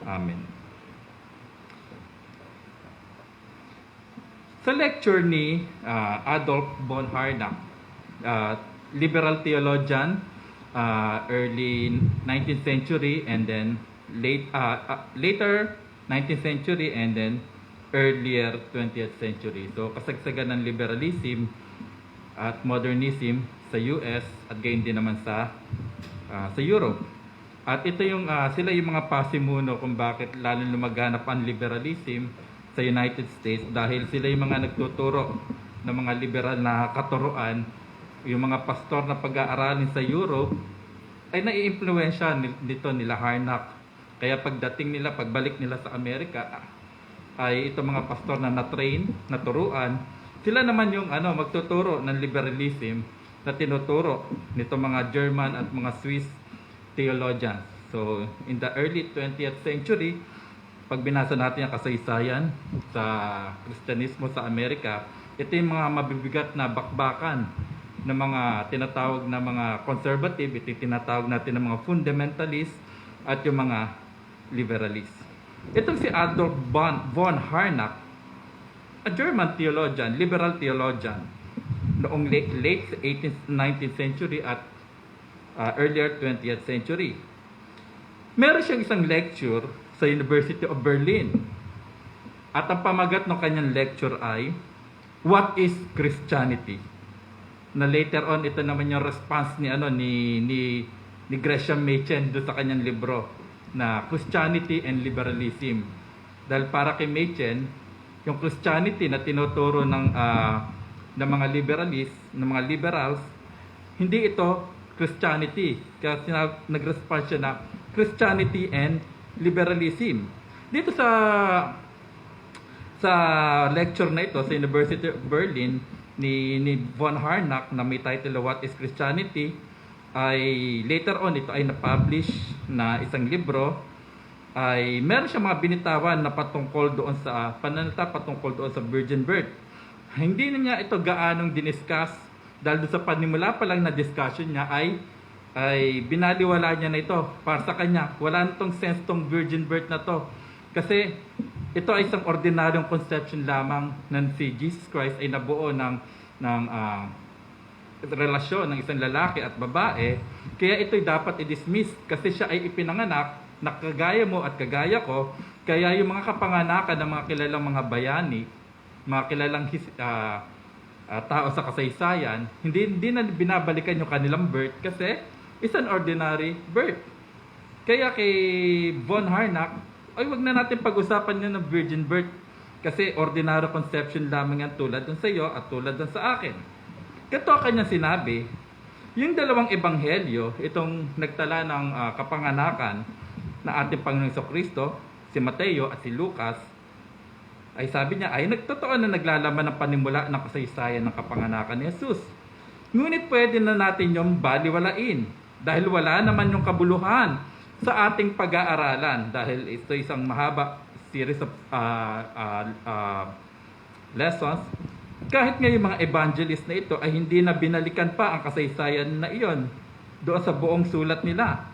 Amen. Sa lecture ni Adolf von Harnack, liberal theologian, early 19th century and then later 19th century and then earlier 20th century. So kasagsagan ng liberalism at modernism sa US at gayon din naman sa Europe. At ito yung sila yung mga pasimuno kung bakit lalong lumaganap ang liberalism sa United States, dahil sila yung mga nagtuturo ng mga liberal na katuruan. Yung mga pastor na pag-aaralin sa Europe ay nai-impluwensya nito nila Harnack. Kaya pagdating nila, pagbalik nila sa Amerika, ay itong mga pastor na na-train, naturuan, sila naman yung magtuturo ng liberalism na tinuturo nito mga German at mga Swiss theologians. So, in the early 20th century, pag binasa natin ang kasaysayan sa Kristyanismo sa Amerika, ito yung mga mabibigat na bakbakan ng mga tinatawag na mga conservative, ito yung tinatawag natin ng mga fundamentalist at yung mga liberalist. Itong si Adolf von Harnack, a German theologian, liberal theologian, noong late 18th, 19th century at earlier 20th century. Meron siyang isang lecture sa University of Berlin. At ang pamagat ng kanyang lecture ay, What is Christianity? Na later on, ito naman yung response ni Gresham Machen doon sa kanyang libro na Christianity and Liberalism. Dahil para kay Machen, yung Christianity na tinuturo ng mga liberals, hindi ito Christianity. Kaya nag-response siya na Christianity and Liberalism. Dito sa lecture na ito sa University of Berlin ni von Harnack na may title What is Christianity, ay later on ito ay na-publish na isang libro, ay meron siya mga binitawan na patungkol doon sa pananalita, patungkol doon sa virgin birth. Hindi na niya ito gaanong diniscuss dahil doon sa panimula pa lang na discussion niya ay binaliwala niya na ito. Para sa kanya, wala nitong sense tong virgin birth na to. Kasi ito ay isang ordinaryong conception lamang ng si Jesus Christ ay nabuo ng relasyon ng isang lalaki at babae. Kaya ito'y dapat i-dismiss kasi siya ay ipinanganak na kagaya mo at kagaya ko. Kaya yung mga kapanganakan ng mga kilalang mga bayani, mga kilalang tao sa kasaysayan, hindi na binabalikan yung kanilang birth kasi it's an ordinary birth. Kaya kay von Harnack, ay wag na natin pag-usapan yun ng virgin birth kasi ordinary conception lamang yan tulad dun sa iyo at tulad dun sa akin. Ito kanya sinabi, yung dalawang ebanghelyo, itong nagtala ng kapanganakan na ating Panginoong Jesucristo, si Mateo at si Lucas, ay sabi niya ay nagtotoo na naglalaman ng panimula ng kasaysayan ng kapanganakan ni Jesus. Ngunit pwede na natin yung baliwalain dahil wala naman yung kabuluhan sa ating pag-aaralan dahil ito isang mahaba series of lessons. Kahit nga yung mga evangelist na ito ay hindi na binalikan pa ang kasaysayan na iyon doon sa buong sulat nila.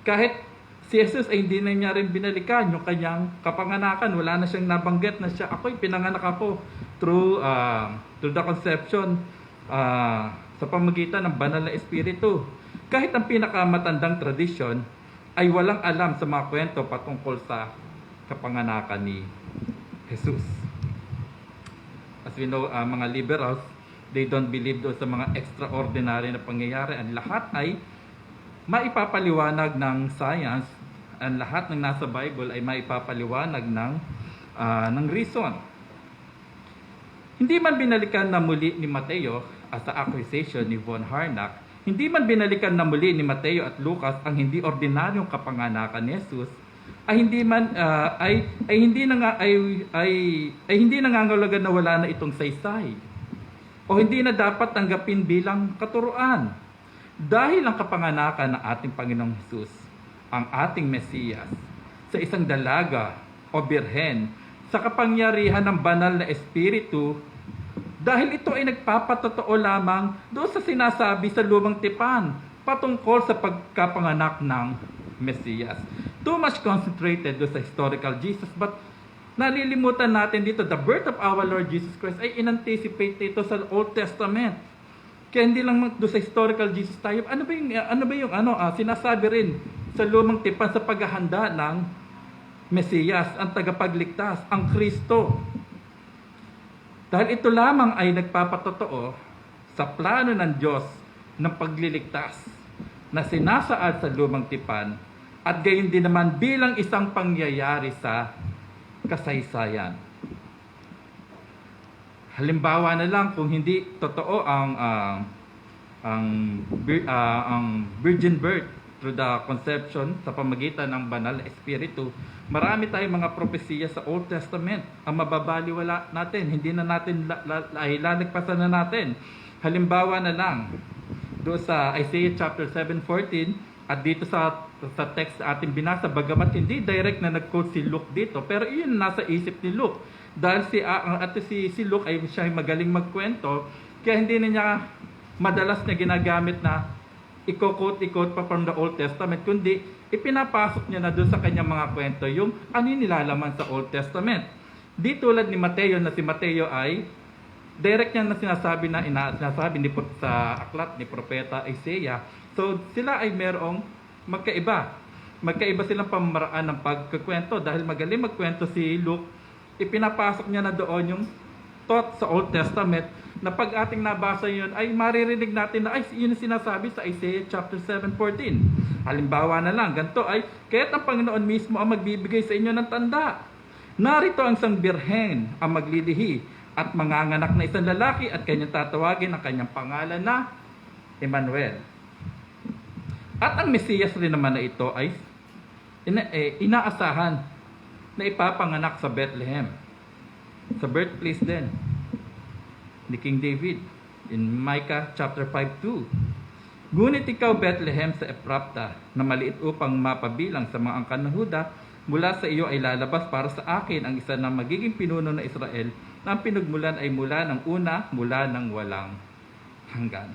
Kahit si Jesus ay hindi na niya rin binalikan yung kanyang kapanganakan. Wala na siyang nabanggit na siya, ako'y pinanganak ako through the conception sa pamagitan ng banal na espiritu. Kahit ang pinakamatandang tradisyon ay walang alam sa mga kwento patungkol sa kapanganakan ni Jesus. As we know, mga liberals, they don't believe doon sa mga extraordinary na pangyayari. Ang lahat ay maipapaliwanag ng science. Ang lahat ng nasa Bible ay maipapaliwanag ng reason. Hindi man binalikan na muli ni Mateo sa accusation ni Von Harnack, hindi man binalikan na muli ni Mateo at Lucas ang hindi ordinaryong kapanganakan ni Jesus, ay hindi nangangahulugan na wala na itong saysay o hindi na dapat tanggapin bilang katuruan. Dahil ang kapanganakan ng ating Panginoong Jesus, ang ating Mesiyas, sa isang dalaga o birhen, sa kapangyarihan ng banal na espiritu, dahil ito ay nagpapatotoo lamang doon sa sinasabi sa lumang tipan patungkol sa pagkapanganak ng Mesiyas. Too much concentrated doon sa historical Jesus, but nalilimutan natin dito, the birth of our Lord Jesus Christ ay in-anticipate ito sa Old Testament. Kaya hindi lang doon sa historical Jesus tayo. Ano ba yung sinasabi rin sa lumang tipan sa paghahanda ng Mesiyas, ang tagapagligtas, ang Kristo. Dahil ito lamang ay nagpapatotoo sa plano ng Diyos ng pagliligtas na sinasaad sa lumang tipan at gayon din naman bilang isang pangyayari sa kasaysayan. Halimbawa na lang kung hindi totoo ang virgin birth through the conception sa pamagitan ng banal na espiritu, marami tayong mga propesiya sa Old Testament ang mababaliwala natin, hindi na natin lalagpasan na natin. Halimbawa na lang doon sa Isaiah chapter 7:14 at dito sa text na ating binasa, bagamat hindi direct na nag-quote si Luke dito, pero iyon nasa isip ni Luke. Dahil si Luke ay siya magaling magkwento, kaya hindi na niya madalas niya ginagamit na i-quote pa from the Old Testament, kundi ipinapasok niya na doon sa kanyang mga kwento yung ano yung nilalaman sa Old Testament. Di tulad ni Mateo na si Mateo ay direct niya na sinasabi sa aklat ni Propeta Isaiah. So sila ay merong magkaiba silang pamamaraan ng pagkukwento. Dahil magaling magkwento si Luke, ipinapasok niya na doon yung thought sa Old Testament na pag ating nabasa yun ay maririnig natin na ay yun ang sinasabi sa Isaiah chapter 7:14. Halimbawa na lang, ganito ay, kaya't ang Panginoon mismo ang magbibigay sa inyo ng tanda. Narito ang isang birhen ang maglilihi at manganganak na isang lalaki at kanyang tatawagin ang kanyang pangalan na Emmanuel. At ang Mesiyas rin naman na ito ay inaasahan na ipapanganak sa Bethlehem, sa birthplace din ni King David in Micah chapter 5:2. Ngunit ikaw, Bethlehem sa Ephrathah, na maliit upang mapabilang sa mga angkan ng Huda, mula sa iyo ay lalabas para sa akin ang isa na magiging pinuno ng Israel, na ang pinagmulan ay mula ng una, mula ng walang hanggan.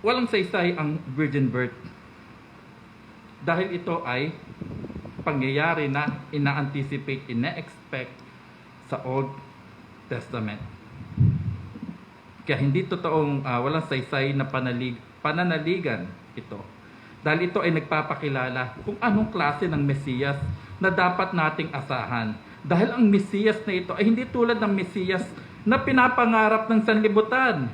Walang saysay ang virgin birth. Dahil ito ay pangyayari na ina-anticipate, ina-expect sa Old Testament. Kaya hindi totoong walang saysay na pananaligan ito. Dahil ito ay nagpapakilala kung anong klase ng Mesiyas na dapat nating asahan. Dahil ang Mesiyas na ito ay hindi tulad ng Mesiyas na pinapangarap ng sanlibutan.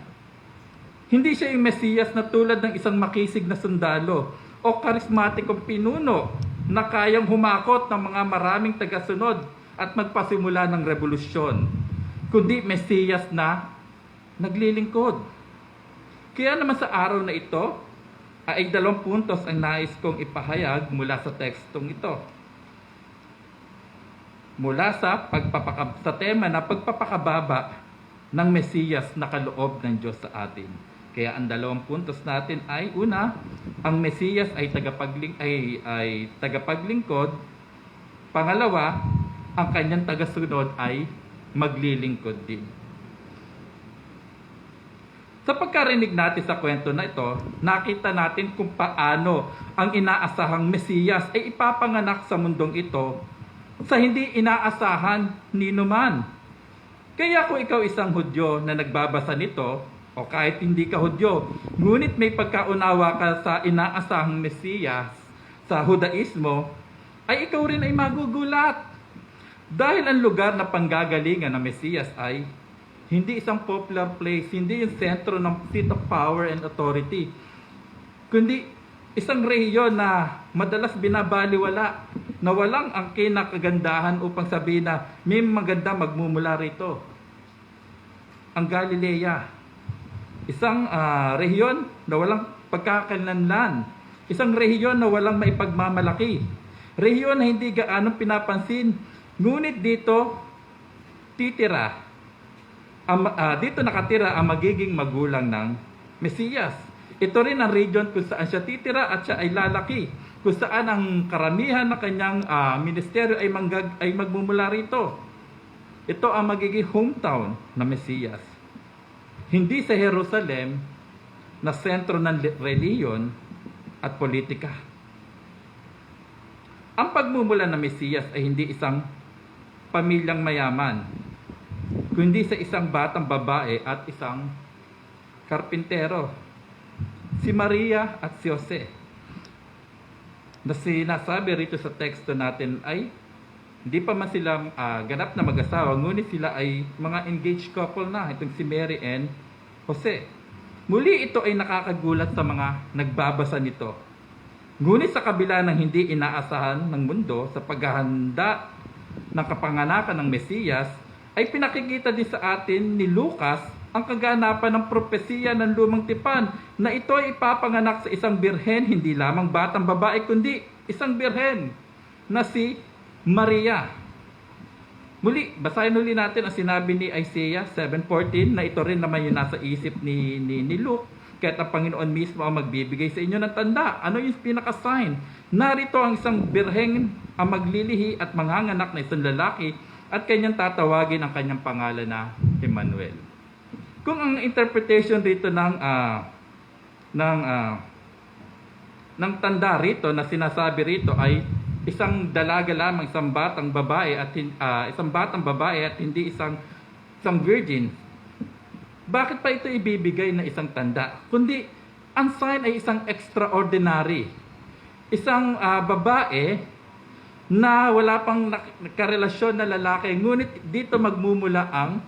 Hindi siya yung Mesiyas na tulad ng isang makisig na sundalo o karismatikong pinuno na kayang humakot ng mga maraming tagasunod at magpasimula ng revolusyon, kundi Mesiyas na naglilingkod. Kaya naman sa araw na ito, ay 2 puntos ang nais kong ipahayag mula sa tekstong ito. Mula sa tema na pagpapakababa ng Mesiyas na kaloob ng Diyos sa atin. Kaya ang dalawang puntos natin ay una, ang Mesiyas ay tagapaglingkod. Pangalawa, ang kanyang tagasunod ay maglilingkod din. Sa pagkarinig natin sa kwento na ito, nakita natin kung paano ang inaasahang Mesiyas ay ipapanganak sa mundong ito sa hindi inaasahan ni numan. Kaya kung ikaw isang Hudyo na nagbabasa nito, o kahit hindi ka Hudyo, ngunit may pagkaunawa ka sa inaasahang Mesiyas sa Hudaismo, ay ikaw rin ay magugulat. Dahil ang lugar na panggagalingan ng Mesiyas ay hindi isang popular place, hindi yung sentro ng seat of power and authority, kundi isang rehiyon na madalas binabaliwala, na walang ang kinakagandahan upang sabihin na may maganda magmumula rito. Ang Galilea, isang rehiyon na walang pagkakalanlan, isang rehiyon na walang maipagmamalaki, rehiyon na hindi gaanong pinapansin, ngunit dito nakatira ang magiging magulang ng Mesiyas. Ito rin ang region kung saan siya titira at siya ay lalaki, kung saan ang karamihan na kanyang ministeryo ay magmumula rito. Ito ang magiging hometown ng Mesiyas. Hindi sa Jerusalem na sentro ng reliyon at politika. Ang pagmumula ng Mesiyas ay hindi isang pamilyang mayaman, kundi sa isang batang babae at isang karpintero, si Maria at si Jose, na sinasabi rito sa teksto natin ay hindi pa man sila ganap na mag-asawa, ngunit sila ay mga engaged couple na, itong si Mary and Jose. Muli ito ay nakakagulat sa mga nagbabasa nito. Ngunit sa kabila ng hindi inaasahan ng mundo sa paghahanda ng kapanganakan ng Mesiyas, ay pinakikita din sa atin ni Lucas ang kaganapan ng propesiya ng lumang tipan na ito ay ipapanganak sa isang birhen, hindi lamang batang babae, kundi isang birhen na si Maria. Muli, basahin uli natin ang sinabi ni Isaiah 7:14 na ito rin naman yung nasa isip ni Luke. Kahit ang Panginoon mismo ang magbibigay sa inyo ng tanda. Ano yung pinaka-sign? Narito ang isang birheng ang maglilihi at manganganak na isang lalaki at kanyang tatawagin ang kanyang pangalan na Emmanuel. Kung ang interpretation rito ng tanda rito na sinasabi rito ay isang dalaga lamang, isang batang babae at hindi isang virgin, bakit pa ito ibibigay na isang tanda? Kundi ang sign ay isang extraordinary. Isang babae na wala pang karelasyon na lalaki, ngunit dito magmumula ang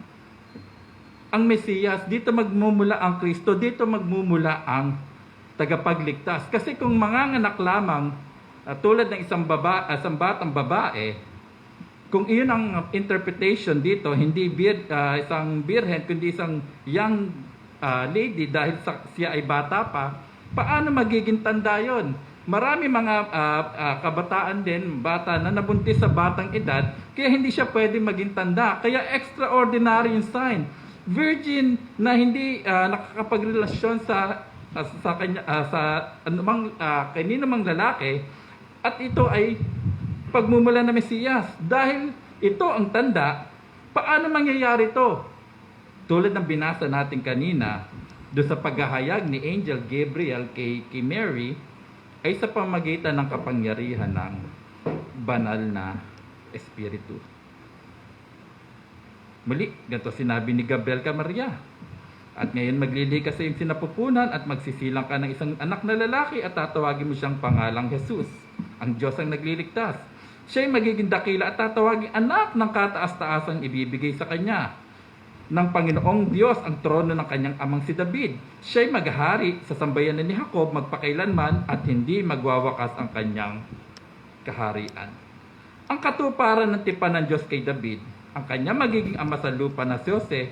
Mesiyas, dito magmumula ang Kristo, dito magmumula ang tagapagligtas. Kasi kung manganganak lamang tulad ng isang batang babae, kung iyon ang interpretation dito, hindi isang birhen, kundi isang young lady dahil siya ay bata pa, paano magiging tanda yon? Marami mga kabataan din, bata na nabuntis sa batang edad, kaya hindi siya pwedeng maging tanda. Kaya extraordinary yung sign. Virgin na hindi nakakapagrelasyon sa kanino mang lalaki, at ito ay pagmumula ng Mesiyas. Dahil ito ang tanda, paano mangyayari ito? Tulad ng binasa natin kanina, doon sa paghahayag ni Angel Gabriel kay Mary, ay sa pamagitan ng kapangyarihan ng banal na Espiritu. Muli, ganito sinabi ni Gabriel kay Maria. At ngayon maglilihi ka sa iyong sinapupunan at magsisilang ka ng isang anak na lalaki at tatawagin mo siyang pangalang Jesus, ang Diyos ang nagliligtas. Siya ay magiging dakila at tatawagin anak ng kataas-taasang ibibigay sa kanya ng Panginoong Diyos ang trono ng kanyang amang si David. Siya ay maghahari sa sambayanan ni Jacob magpakailanman at hindi magwawakas ang kanyang kaharian. Ang katuparan ng tipan ng Diyos kay David, ang kanya magiging ama sa lupa na si Jose,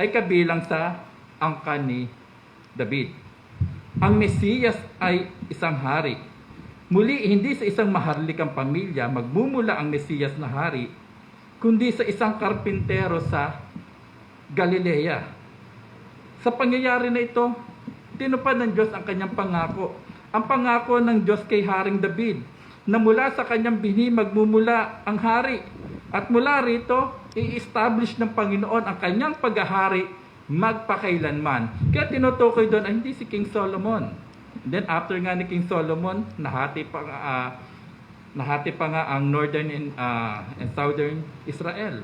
ay kabilang sa angkan ni David. Ang Mesiyas ay isang hari. Muli, hindi sa isang maharlikang pamilya magmumula ang Mesiyas na hari, kundi sa isang karpintero sa Galilea. Sa pangyayari na ito, tinupad ng Diyos ang kanyang pangako. Ang pangako ng Diyos kay Haring David, na mula sa kanyang binhi magmumula ang hari. At mula rito, i-establish ng Panginoon ang kanyang paghahari magpakailanman. Kaya tinutukoy doon ay hindi si King Solomon. Then after nga ni King Solomon, nahati pa nga ang northern and southern Israel.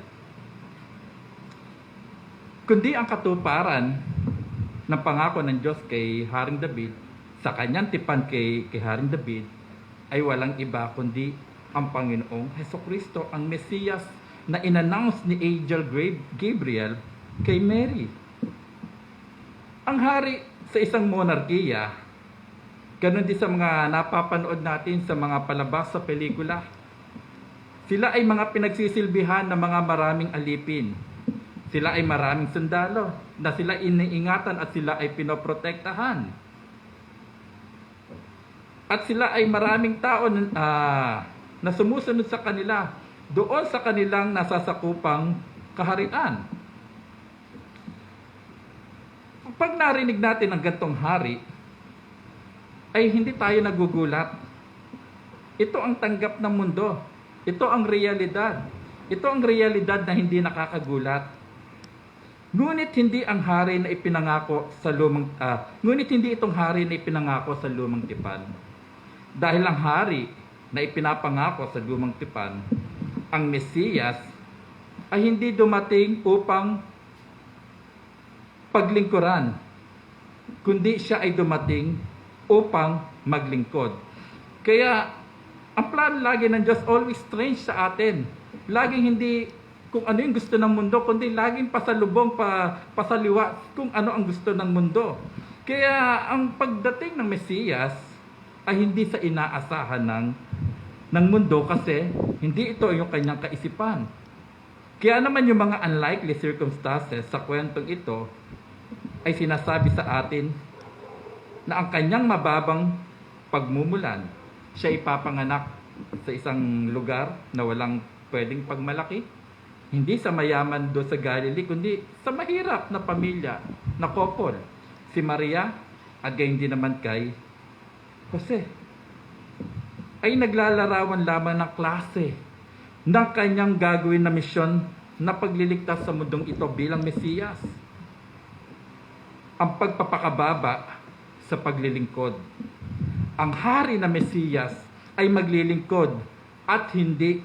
Kundi ang katuparan ng pangako ng Diyos kay Haring David, sa kanyang tipan kay Haring David, ay walang iba kundi ang Panginoong Hesukristo, ang Mesiyas na inannounce ni Angel Gabriel kay Mary. Ang hari sa isang monarkiya, ganun din sa mga napapanood natin sa mga palabas sa pelikula. Sila ay mga pinagsisilbihan ng mga maraming alipin. Sila ay maraming sundalo na sila iniingatan at sila ay pinoprotektahan. At sila ay maraming tao na sumusunod sa kanila doon sa kanilang nasasakupang kaharian. Pag narinig natin ang gantong hari, ay hindi tayo nagugulat. Ito ang tanggap ng mundo. Ito ang realidad. Ito ang realidad na hindi nakakagulat. Ngunit hindi ang hari na ipinangako sa ngunit hindi itong hari na ipinangako sa lumang tipan. Dahil ang hari na ipinapangako sa lumang tipan, ang Mesiyas, ay hindi dumating upang paglingkuran, kundi siya ay dumating upang maglingkod. Kaya, ang plano lagi ng Diyos always strange sa atin. Laging hindi kung ano yung gusto ng mundo, kundi laging pasalubong, pasaliwa kung ano ang gusto ng mundo. Kaya, ang pagdating ng Mesiyas ay hindi sa inaasahan ng mundo kasi hindi ito yung kanyang kaisipan. Kaya naman yung mga unlikely circumstances sa kwentong ito ay sinasabi sa atin na ang kanyang mababang pagmumulan, siya ipapanganak sa isang lugar na walang pwedeng pagmalaki. Hindi sa mayaman do sa Galilee, kundi sa mahirap na pamilya, na couple, si Maria at gayon din naman kay Jose. Ay naglalarawan lamang ng klase ng kanyang gagawin na misyon na pagliligtas sa mundong ito bilang Mesiyas. Ang pagpapakababa sa paglilingkod. Ang hari na Mesiyas ay maglilingkod at hindi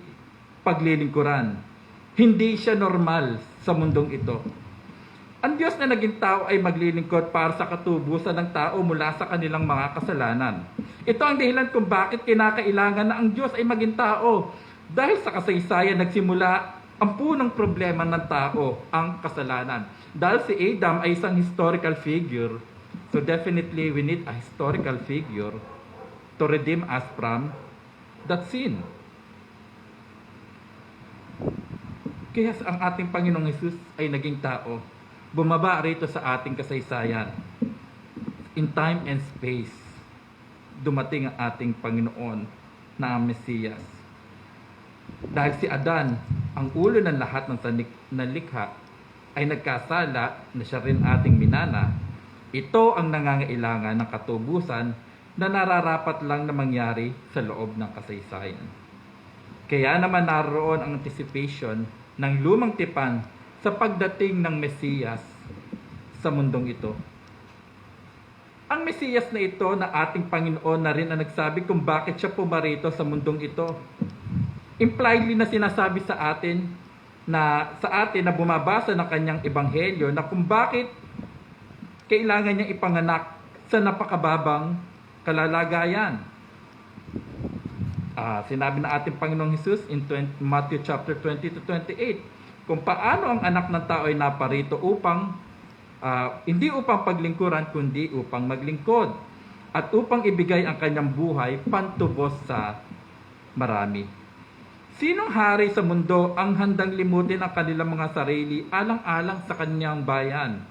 paglilingkuran. Hindi siya normal sa mundong ito. Ang Diyos na naging tao ay maglilingkod para sa katubusan ng tao mula sa kanilang mga kasalanan. Ito ang dahilan kung bakit kinakailangan na ang Diyos ay maging tao. Dahil sa kasaysayan nagsimula ang punong problema ng tao, ang kasalanan. Dahil si Adam ay isang historical figure, so definitely we need a historical figure to redeem us from that sin. Kaya ang ating Panginoong Hesus ay naging tao. Bumaba rito sa ating kasaysayan. In time and space, dumating ang ating Panginoon na ang Mesiyas. Dahil si Adan, ang ulo ng lahat ng nalikha, ay nagkasala na siya rin ating minana. Ito ang nangangailangan ng katubusan na nararapat lang na mangyari sa loob ng kasaysayan. Kaya naman naroon ang anticipation ng lumang tipan sa pagdating ng Mesiyas sa mundong ito. Ang Mesiyas na ito na ating Panginoon na rin ang nagsabi kung bakit siya pumarito sa mundong ito. Impliedly na sinasabi sa atin na bumabasa ng kanyang ebanghelyo na kung bakit kailangan niyang ipanganak sa napakababang kalalagayan. Sinabi na ating Panginoong Hesus in Matthew chapter 20 to 28 kung paano ang anak ng tao ay naparito upang hindi upang paglingkuran kundi upang maglingkod at upang ibigay ang kanyang buhay pantubos sa marami. Sinong hari sa mundo ang handang limutin ang kanilang mga sarili alang-alang sa kanyang bayan?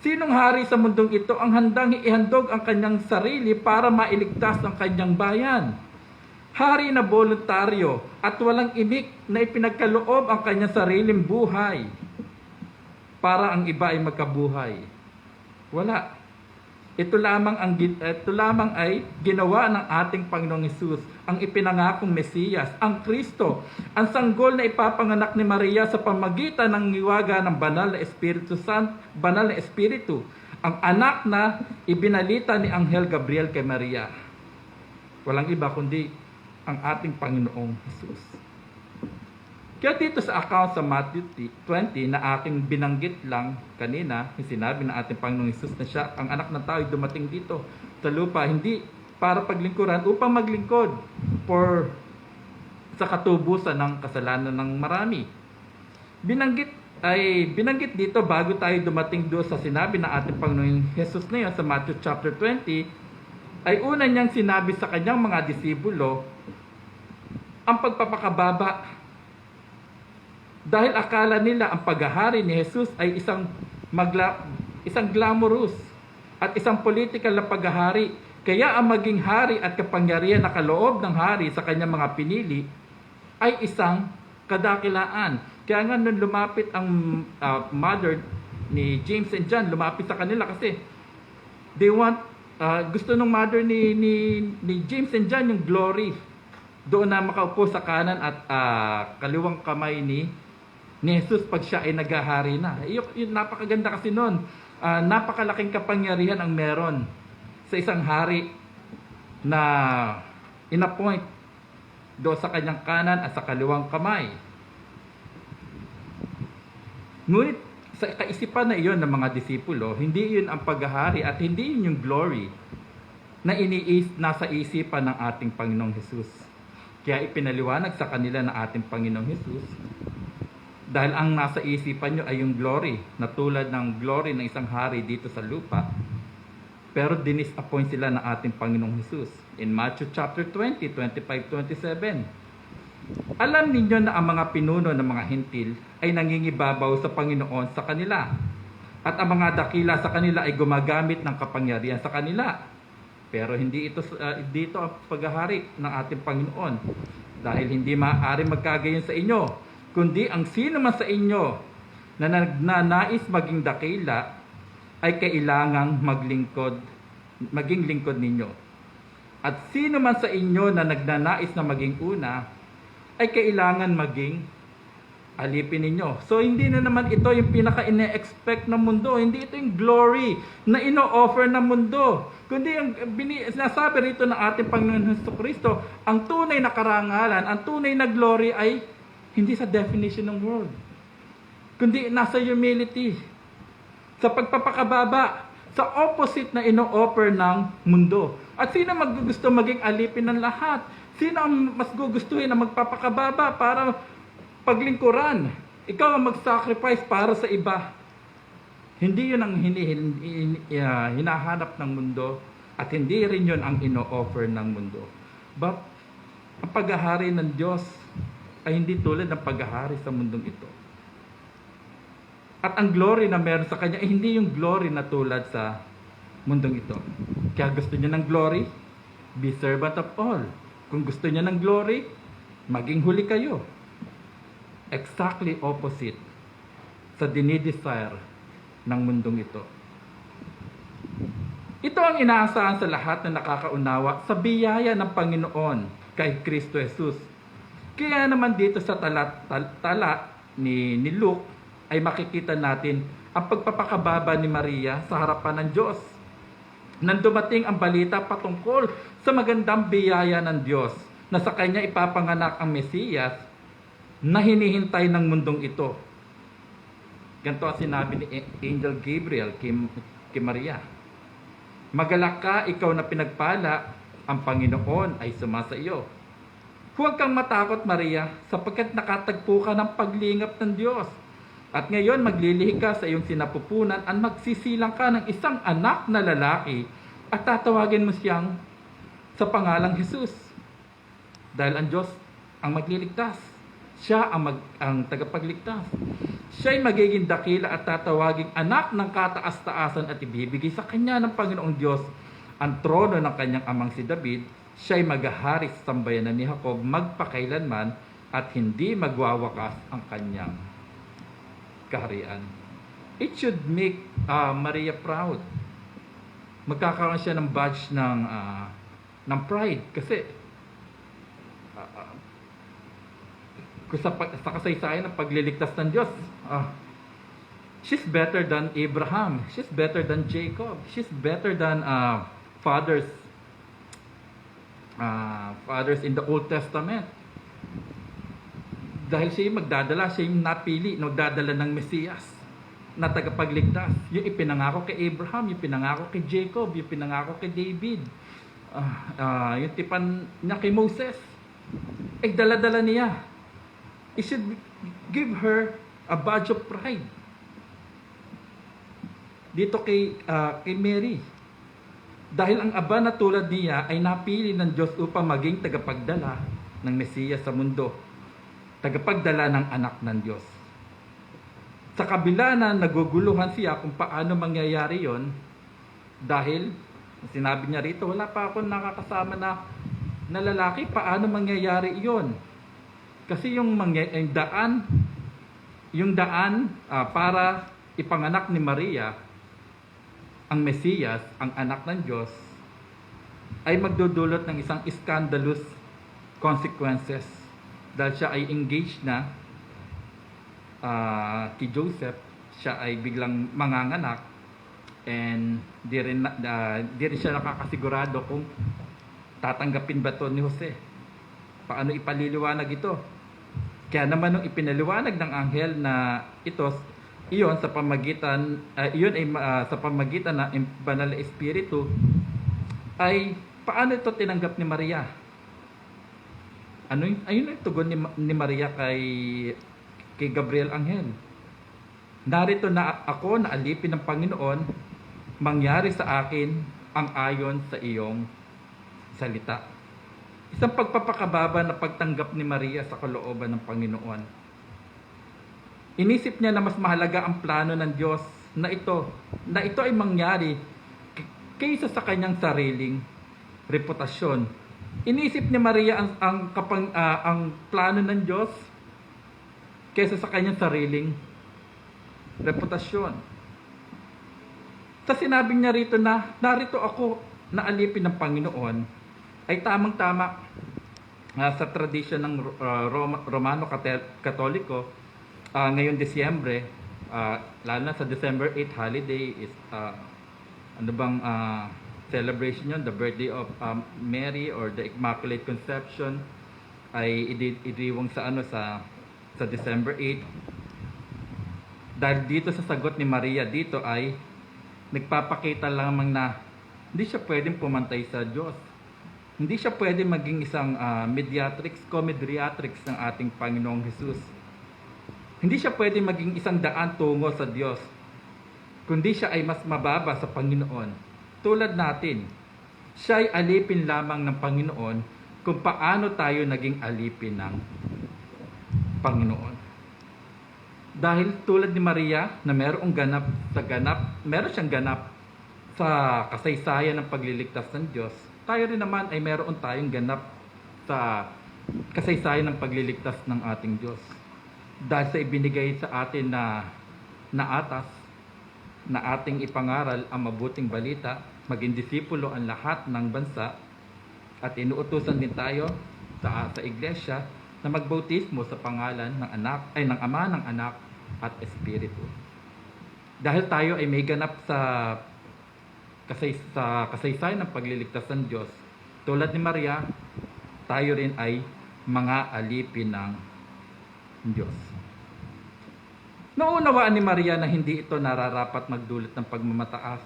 Sinong hari sa mundong ito ang handang ihandog ang kanyang sarili para mailigtas ang kanyang bayan? Hari na voluntaryo at walang imik na ipinagkaloob ang kanyang sariling buhay para ang iba ay magkabuhay. Wala. Ito lamang ay ginawa ng ating Panginoong Hesus, ang ipinangakong Mesiyas, ang Kristo, ang sanggol na ipapanganak ni Maria sa pamagitan ng ngiwaga ng banal na Espiritu, ang anak na ibinalita ni Anghel Gabriel kay Maria. Walang iba kundi ang ating Panginoong Hesus. Kaya dito sa account sa Matthew 20 na aking binanggit lang kanina, sinabi ng ating Panginoong Hesus na siya, ang anak ng tao ay dumating dito sa lupa, hindi para paglingkuran, upang maglingkod sa katubusan ng kasalanan ng marami. Binanggit dito bago tayo dumating doon sa sinabi ng ating Panginoong Hesus na yun sa Matthew chapter 20, ay una niyang sinabi sa kanyang mga disipulo ang pagpapakababa. Dahil akala nila ang paghahari ni Jesus ay isang glamorous at isang political na paghahari. Kaya ang maging hari at kapangyarihan na kaloob ng hari sa kanyang mga pinili ay isang kadakilaan. Kaya nga nung lumapit ang mother ni James and John, lumapit sa kanila kasi gusto ng mother ni James and John yung glory. Doon na makaupo sa kanan at kaliwang kamay ni Jesus pag siya ay naghahari na. Yung napakaganda kasi noon. Napakalaking kapangyarihan ang meron sa isang hari na inappoint doon sa kanyang kanan at sa kaliwang kamay. Ngunit sa kaisipan na iyon ng mga disipulo, hindi yun ang paghahari at hindi yun yung glory na nasa isipan ng ating Panginoong Hesus. Kaya ipinaliwanag sa kanila ng ating Panginoong Hesus, dahil ang nasa isipan nyo ay yung glory, na tulad ng glory ng isang hari dito sa lupa, pero dinisappoint sila ng ating Panginoong Hesus. In Matthew chapter 20, 25-27, alam ninyo na ang mga pinuno ng mga hintil ay nangingibabaw sa Panginoon sa kanila, at ang mga dakila sa kanila ay gumagamit ng kapangyarihan sa kanila. Pero hindi dito ang paghahari ng ating Panginoon, dahil hindi maaari magkagayon sa inyo, kundi ang sino man sa inyo na nagnanais maging dakila ay kailangang maging lingkod ninyo. At sino man sa inyo na nagnanais na maging una ay kailangan maging alipin ninyo. So hindi na naman ito yung pinaka-ine-expect ng mundo. Hindi ito yung glory na ino-offer ng mundo. Kundi yung sinasabi rito ng ating Panginoon Jesucristo, ang tunay na karangalan, ang tunay na glory ay hindi sa definition ng world, kundi nasa humility, sa pagpapakababa, sa opposite na ino-offer ng mundo. At sino maggugusto maging alipin ng lahat? Sino ang mas gugustuhin na magpapakababa para paglingkuran? Ikaw ang mag-sacrifice para sa iba. Hindi yun ang hinahanap ng mundo, at hindi rin yun ang ino-offer ng mundo. But ang paghahari ng Diyos ay hindi tulad ng paghahari sa mundong ito. At ang glory na meron sa Kanya ay hindi yung glory na tulad sa mundong ito. Kaya gusto niya ng glory, be servant of all. Kung gusto niya ng glory, maging huli kayo. Exactly opposite sa dinidesire ng mundong ito. Ito ang inaasahan sa lahat na nakakaunawa sa biyaya ng Panginoon kay Kristo Jesus. Kaya naman dito sa tala ni Luke ay makikita natin ang pagpapakababa ni Maria sa harapan ng Diyos. Nang dumating ang balita patungkol sa magandang biyaya ng Diyos na sa Kanya ipapanganak ang Mesiyas na hinihintay ng mundong ito. Ganito ang sinabi ni Angel Gabriel kay Maria. Magalak ka, ikaw na pinagpala, ang Panginoon ay sumasa iyo. Huwag kang matakot, Maria, sapagkat nakatagpo ka ng paglingap ng Diyos. At ngayon maglilihi ka sa iyong sinapupunan at magsisilang ka ng isang anak na lalaki at tatawagin mo siyang sa pangalang Jesus. Dahil ang Diyos ang magliligtas. Siya ang tagapagligtas. Siya'y magiging dakila at tatawaging anak ng kataas-taasan at ibibigay sa kanya ng Panginoong Diyos ang trono ng kanyang amang si David. Siya'y maghahari sa sambayanan ni Jacob magpakailanman at hindi magwawakas ang kanyang kaharian. It should make Maria proud. Magkakaroon siya ng badge ng pride kasi kung sa kasaysayan ng pagliligtas ng Diyos, she's better than Abraham, she's better than Jacob, she's better than fathers in the Old Testament. Dahil siya yung magdadala, siya yung napili, nagdadala ng Mesiyas na tagapagligtas. Yung ipinangako kay Abraham, yung pinangako kay Jacob, yung pinangako kay David, yung tipan niya kay Moses, dala-dala niya. It should give her a badge of pride. Dito kay Mary, dahil ang aba na tulad niya ay napili ng Diyos upang maging tagapagdala ng Mesiyas sa mundo, tagapagdala ng anak ng Diyos. Sa kabila na naguguluhan siya kung paano mangyayari yon, dahil sinabi niya rito, wala pa akong nakakasama na lalaki, paano mangyayari yon? Kasi yung daan para ipanganak ni Maria ang Mesiyas, ang anak ng Diyos, ay magdudulot ng isang scandalous consequences dahil siya ay engaged na kay Joseph. Siya ay biglang manganganak and di rin siya nakakasigurado kung tatanggapin ba to ni Jose. Paano ipaliliwanag ito? Kaya naman nung ipinaliwanag ng anghel na iyon sa pamagitan sa pamagitan ng banal na espiritu, ay paano ito tinanggap ni Maria? Ayun ang tugon ni Maria kay Gabriel Anghel. Narito na ako na alipin ng Panginoon, mangyari sa akin ang ayon sa iyong salita. Isang pagpapakababa na pagtanggap ni Maria sa kalooban ng Panginoon. Inisip niya na mas mahalaga ang plano ng Diyos na ito ay mangyari kaysa sa kanyang sariling reputasyon. Inisip ni Maria ang plano ng Diyos kaysa sa kanyang sariling reputasyon. Sa sinabi niya rito na narito ako na alipin ng Panginoon, ay tamang-tama sa tradisyon ng Romano Katoliko. Ngayon Disyembre, lalo na sa December 8 holiday is celebration yun, the birthday of Mary or the Immaculate Conception, ay idiwang sa December 8. Dahil dito sa sagot ni Maria dito ay nagpapakita lamang na hindi siya pwedeng pumantay sa Diyos. Hindi siya pwedeng maging isang comediatrix ng ating Panginoong Jesus. Hindi siya pwedeng maging isang daan tungo sa Diyos, kundi siya ay mas mababa sa Panginoon. Tulad natin, siya ay alipin lamang ng Panginoon kung paano tayo naging alipin ng Panginoon. Dahil tulad ni Maria na meron siyang ganap sa kasaysayan ng pagliligtas ng Diyos, tayo rin naman ay meron tayong ganap sa kasaysayan ng pagliligtas ng ating Diyos. Dahil sa ibinigay sa atin na atas na ating ipangaral ang mabuting balita, maging disipulo ang lahat ng bansa, at inuutusan din tayo sa iglesia na magbautismo sa pangalan ng Ama, ng Anak at Espiritu. Dahil tayo ay may ganap sa kasaysayan ng pagliligtas ng Diyos, tulad ni Maria, tayo rin ay mga alipin ng Diyos. Naunawaan ni Maria na hindi ito nararapat magdulot ng pagmamataas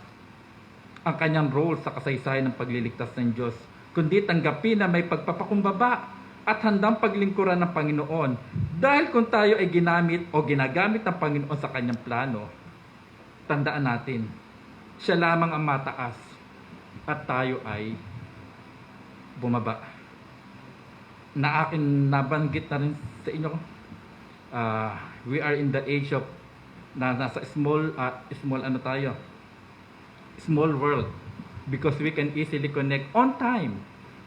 ang kanyang role sa kasaysayan ng pagliligtas ng Diyos, kundi tanggapin na may pagpapakumbaba at handang paglingkuran ng Panginoon. Dahil kung tayo ay ginagamit ng Panginoon sa kanyang plano, tandaan natin, siya lamang ang mataas at tayo ay bumaba. Na akin nabanggit na rin sa inyo, we are in the age of nasa small world, because we can easily connect on time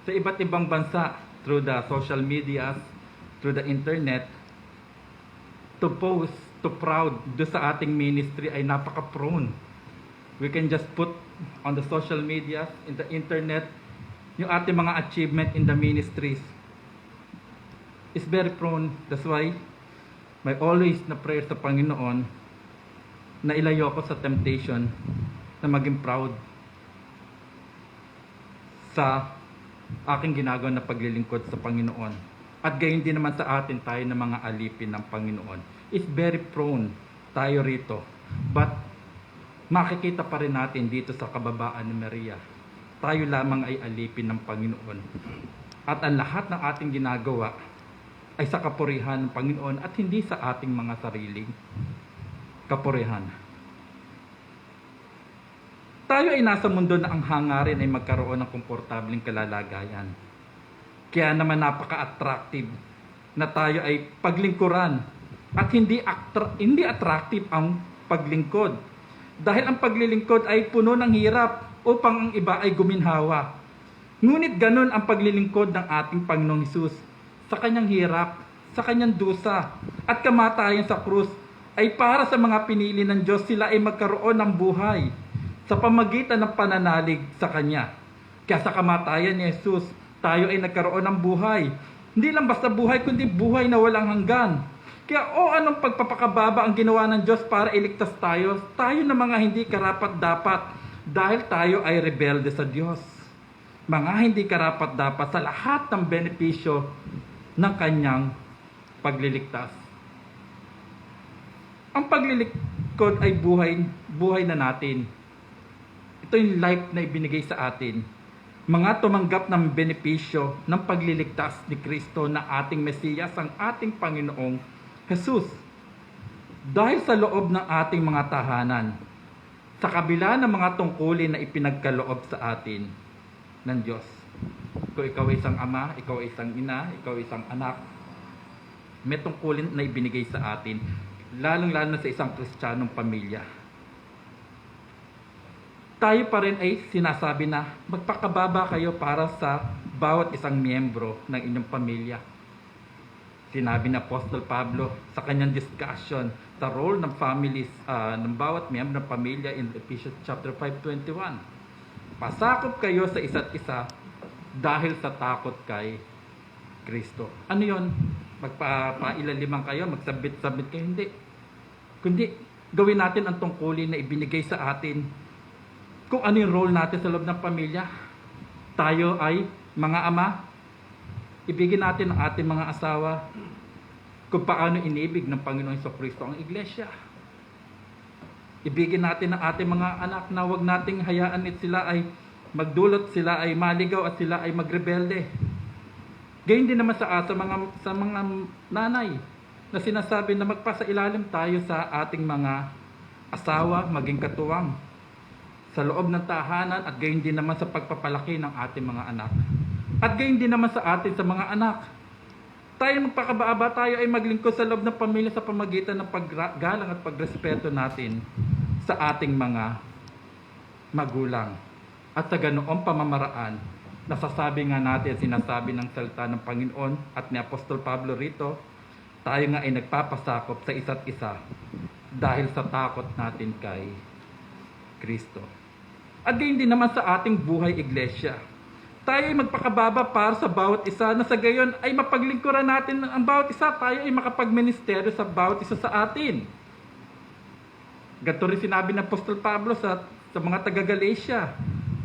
sa iba't ibang bansa through the social media, through the internet, to post to proud do sa ating ministry ay napaka-prone. We can just put on the social media, in the internet, yung ating mga achievement in the ministries. It's very prone. That's why may always na prayer sa Panginoon na ilayo ako sa temptation na maging proud sa aking ginagawa na paglilingkod sa Panginoon. At gayon din naman sa atin tayo na mga alipin ng Panginoon. It's very prone tayo rito. But makikita pa rin natin dito sa kababaan ni Maria. Tayo lamang ay alipin ng Panginoon. At ang lahat ng ating ginagawa ay sa kapurihan ng Panginoon at hindi sa ating mga sariling kapurihan. Tayo ay nasa mundo na ang hangarin ay magkaroon ng komportabling kalalagayan. Kaya naman napaka-attractive na tayo ay paglingkuran at hindi attractive ang paglingkod. Dahil ang paglilingkod ay puno ng hirap upang ang iba ay guminhawa. Ngunit ganun ang paglilingkod ng ating Panginoong Hesus sa kanyang hirap, sa kanyang dusa at kamatayan sa krus ay para sa mga pinili ng Diyos. Sila ay magkaroon ng buhay sa pamagitan ng pananalig sa Kanya. Kaya sa kamatayan ni Jesus, tayo ay nagkaroon ng buhay. Hindi lang basta buhay, kundi buhay na walang hanggan. Kaya anong pagpapakababa ang ginawa ng Diyos para iligtas tayo? Tayo na mga hindi karapat-dapat dahil tayo ay rebelde sa Diyos. Mga hindi karapat-dapat sa lahat ng benepisyo ng Kanyang pagliligtas. Ang paglilingkod ay buhay na natin. Ito yung life na ibinigay sa atin. Mga tumanggap ng benepisyo ng pagliligtas ni Kristo na ating Mesiyas, ang ating Panginoong Jesus. Dahil sa loob ng ating mga tahanan, sa kabila ng mga tungkulin na ipinagkaloob sa atin ng Diyos. Kung ikaw ay isang ama, ikaw ay isang ina, ikaw ay isang anak, may tungkulin na ibinigay sa atin, lalong-lalo na sa isang Kristiyanong pamilya. Tayo pa rin ay sinasabi na magpakababa kayo para sa bawat isang miyembro ng inyong pamilya. Sinabi ni Apostol Pablo sa kanyang discussion sa role ng families, ng bawat miyembro ng pamilya in Ephesians chapter 5:21. Pasakop kayo sa isa't isa dahil sa takot kay Kristo. Ano yon? Magpapailaliman kayo, magsabit-sabit kayo? Hindi. Kundi gawin natin ang tungkulin na ibinigay sa atin. Kung ano yung role natin sa loob ng pamilya. Tayo ay mga ama. Ibigin natin ang ating mga asawa kung paano inibig ng Panginoon Jesucristo ang iglesia. Ibigin natin ang ating mga anak na huwag nating hayaan at sila ay magdulot, sila ay maligaw at sila ay magrebelde. Gayun din naman sa mga nanay na sinasabi na magpasailalim tayo sa ating mga asawa, maging katuwang sa loob ng tahanan at gayon din naman sa pagpapalaki ng ating mga anak. At gayon din naman sa atin sa mga anak. Tayo magpakabaaba, tayo ay maglingkod sa loob ng pamilya sa pamagitan ng paggalang at pagrespeto natin sa ating mga magulang. At sa ganoong pamamaraan, nasasabi nga natin, sinasabi ng salita ng Panginoon at ni Apostol Pablo rito, tayo nga ay nagpapasakop sa isa't isa dahil sa takot natin kay Kristo. At gayon din naman sa ating buhay iglesia. Tayo ay magpakababa para sa bawat isa na sa gayon ay mapaglingkuran natin ang bawat isa. Tayo ay makapagministeryo sa bawat isa sa atin. Ganito rin sinabi ng Apostol Pablo sa mga taga-Galatia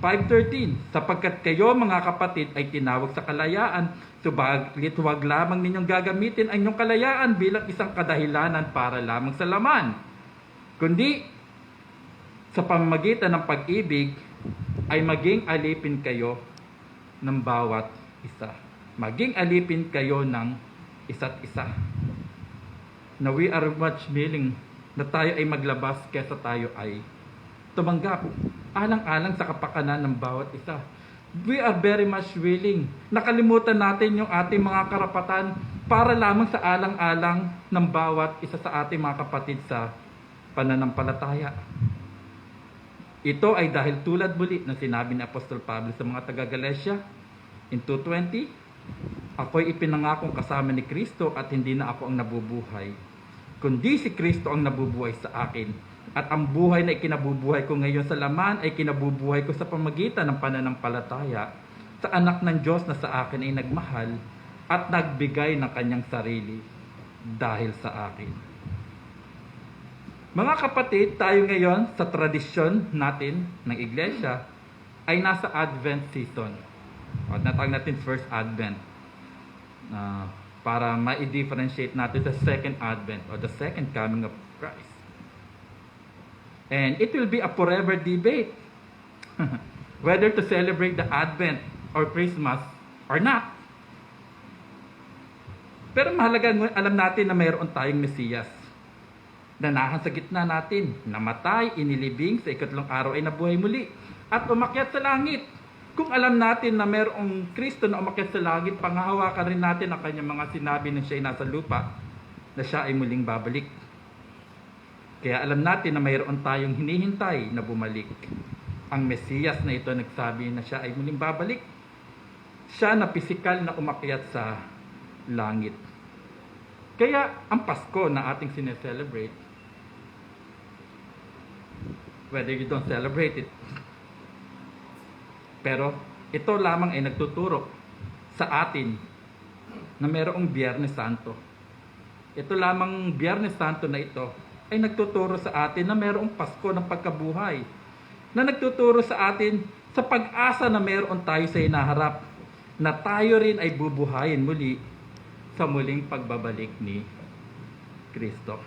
5:13, sapagkat kayo mga kapatid ay tinawag sa kalayaan, subalit huwag lamang ninyong gagamitin ang inyong kalayaan bilang isang kadahilanan para lamang sa laman, kundi sa pamamagitan ng pag-ibig ay maging alipin kayo ng bawat isa. Maging alipin kayo ng isa't isa. Na we are much willing na tayo ay maglabas kaysa tayo ay tumanggap. Alang-alang sa kapakanan ng bawat isa. We are very much willing. Nakalimutan natin yung ating mga karapatan para lamang sa alang-alang ng bawat isa sa ating mga kapatid sa pananampalataya. Ito ay dahil tulad muli na sinabi ni Apostol Pablo sa mga taga-Galatia in 2:20, ako'y ipinangakong kasama ni Kristo at hindi na ako ang nabubuhay, kundi si Kristo ang nabubuhay sa akin. At ang buhay na ikinabubuhay ko ngayon sa laman ay kinabubuhay ko sa pamagitan ng pananampalataya sa anak ng Diyos na sa akin ay nagmahal at nagbigay ng kanyang sarili dahil sa akin. Mga kapatid, tayo ngayon sa tradisyon natin ng iglesia ay nasa Advent season. O natawag natin first Advent. Para ma-differentiate natin sa second Advent or the second coming of Christ. And it will be a forever debate whether to celebrate the Advent or Christmas or not. Pero mahalaga alam natin na mayroon tayong Mesiyas na nahan sa gitna natin, namatay, inilibing, sa ikatlong araw ay nabuhay muli at umakyat sa langit. Kung alam natin na mayroong Kristo na umakyat sa langit, panghahawakan rin natin ang kanyang mga sinabi na siya ay nasa lupa, na siya ay muling babalik. Kaya alam natin na mayroon tayong hinihintay na bumalik. Ang Mesiyas na ito nagsabi na siya ay muling babalik. Siya na pisikal na umakyat sa langit. Kaya ang Pasko na ating sineselebrate, whether you don't celebrate it, pero ito lamang ay nagtuturo sa atin na mayroong Biyernes Santo. Ito lamang Biyernes Santo na ito ay nagtuturo sa atin na mayroong Pasko ng pagkabuhay. Na nagtuturo sa atin sa pag-asa na mayroon tayo sa hinaharap, na tayo rin ay bubuhayin muli sa muling pagbabalik ni Kristo.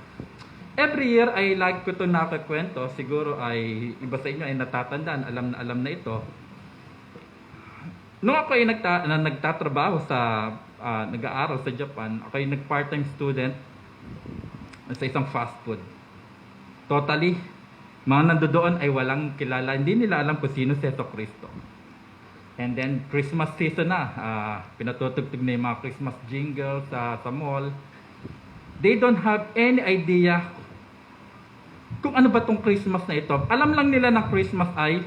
Every year ay like ko ito nakakwento, siguro ay iba sa inyo ay natatandaan, alam na ito. Nung ako ay nagtatrabaho sa, nag-aaral sa Japan, ako ay nag-part-time student sa isang fast food. Totally, mga nandoon ay walang kilala, hindi nila alam kung sino si Jesu Cristo. And then, Christmas season na, pinatutugtog na yung mga Christmas jingles sa mall. They don't have any idea kung ano ba tong Christmas na ito. Alam lang nila na Christmas ay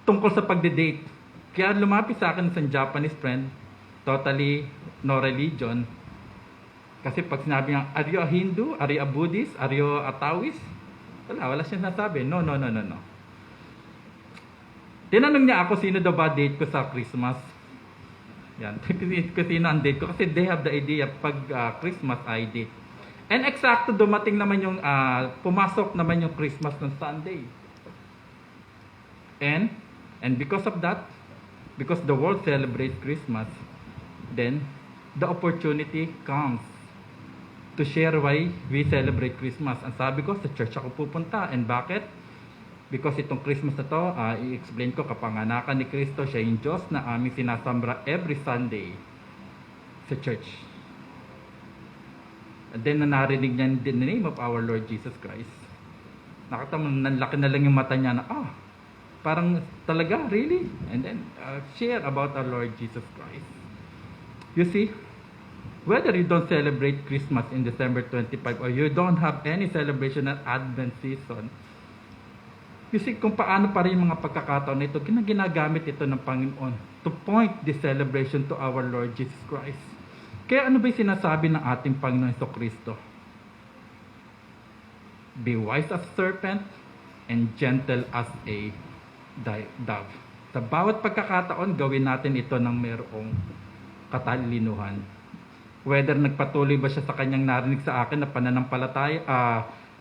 tungkol sa pagde-date. Kaya lumapit sa akin isang Japanese friend, totally no religion. Kasi pag sinabi niya, are you a Hindu? Are you a Buddhist? Are you a Taoist? Wala siya nasabi. No. Tinanong niya ako, sino daw ba date ko sa Christmas? Yan, kung sino ang date ko. Kasi they have the idea pag Christmas ay date. And eksakto dumating naman yung, pumasok naman yung Christmas ng Sunday. And because of that, because the world celebrates Christmas, then the opportunity comes to share why we celebrate Christmas. Ang sabi ko, sa church ako pupunta. And bakit? Because itong Christmas na to, i-explain ko, kapanganakan ni Kristo, siya yung Diyos na aming sinasambra every Sunday sa church. And then, narinig niya in the name of our Lord Jesus Christ. Nakatama, nanlaki na lang yung mata niya na, parang talaga, really? And then, share about our Lord Jesus Christ. You see, whether you don't celebrate Christmas in December 25 or you don't have any celebration at Advent season, you see kung paano pa rin mga pagkakataon na ito, ginagamit ito ng Panginoon to point this celebration to our Lord Jesus Christ. Kaya ano ba yung sinasabi ng ating Panginoon Kristo? Be wise as a serpent and gentle as a dove. Sa bawat pagkakataon, gawin natin ito ng mayroong katalinuhan. Whether nagpatuloy ba siya sa kanyang narinig sa akin na pananampalataya,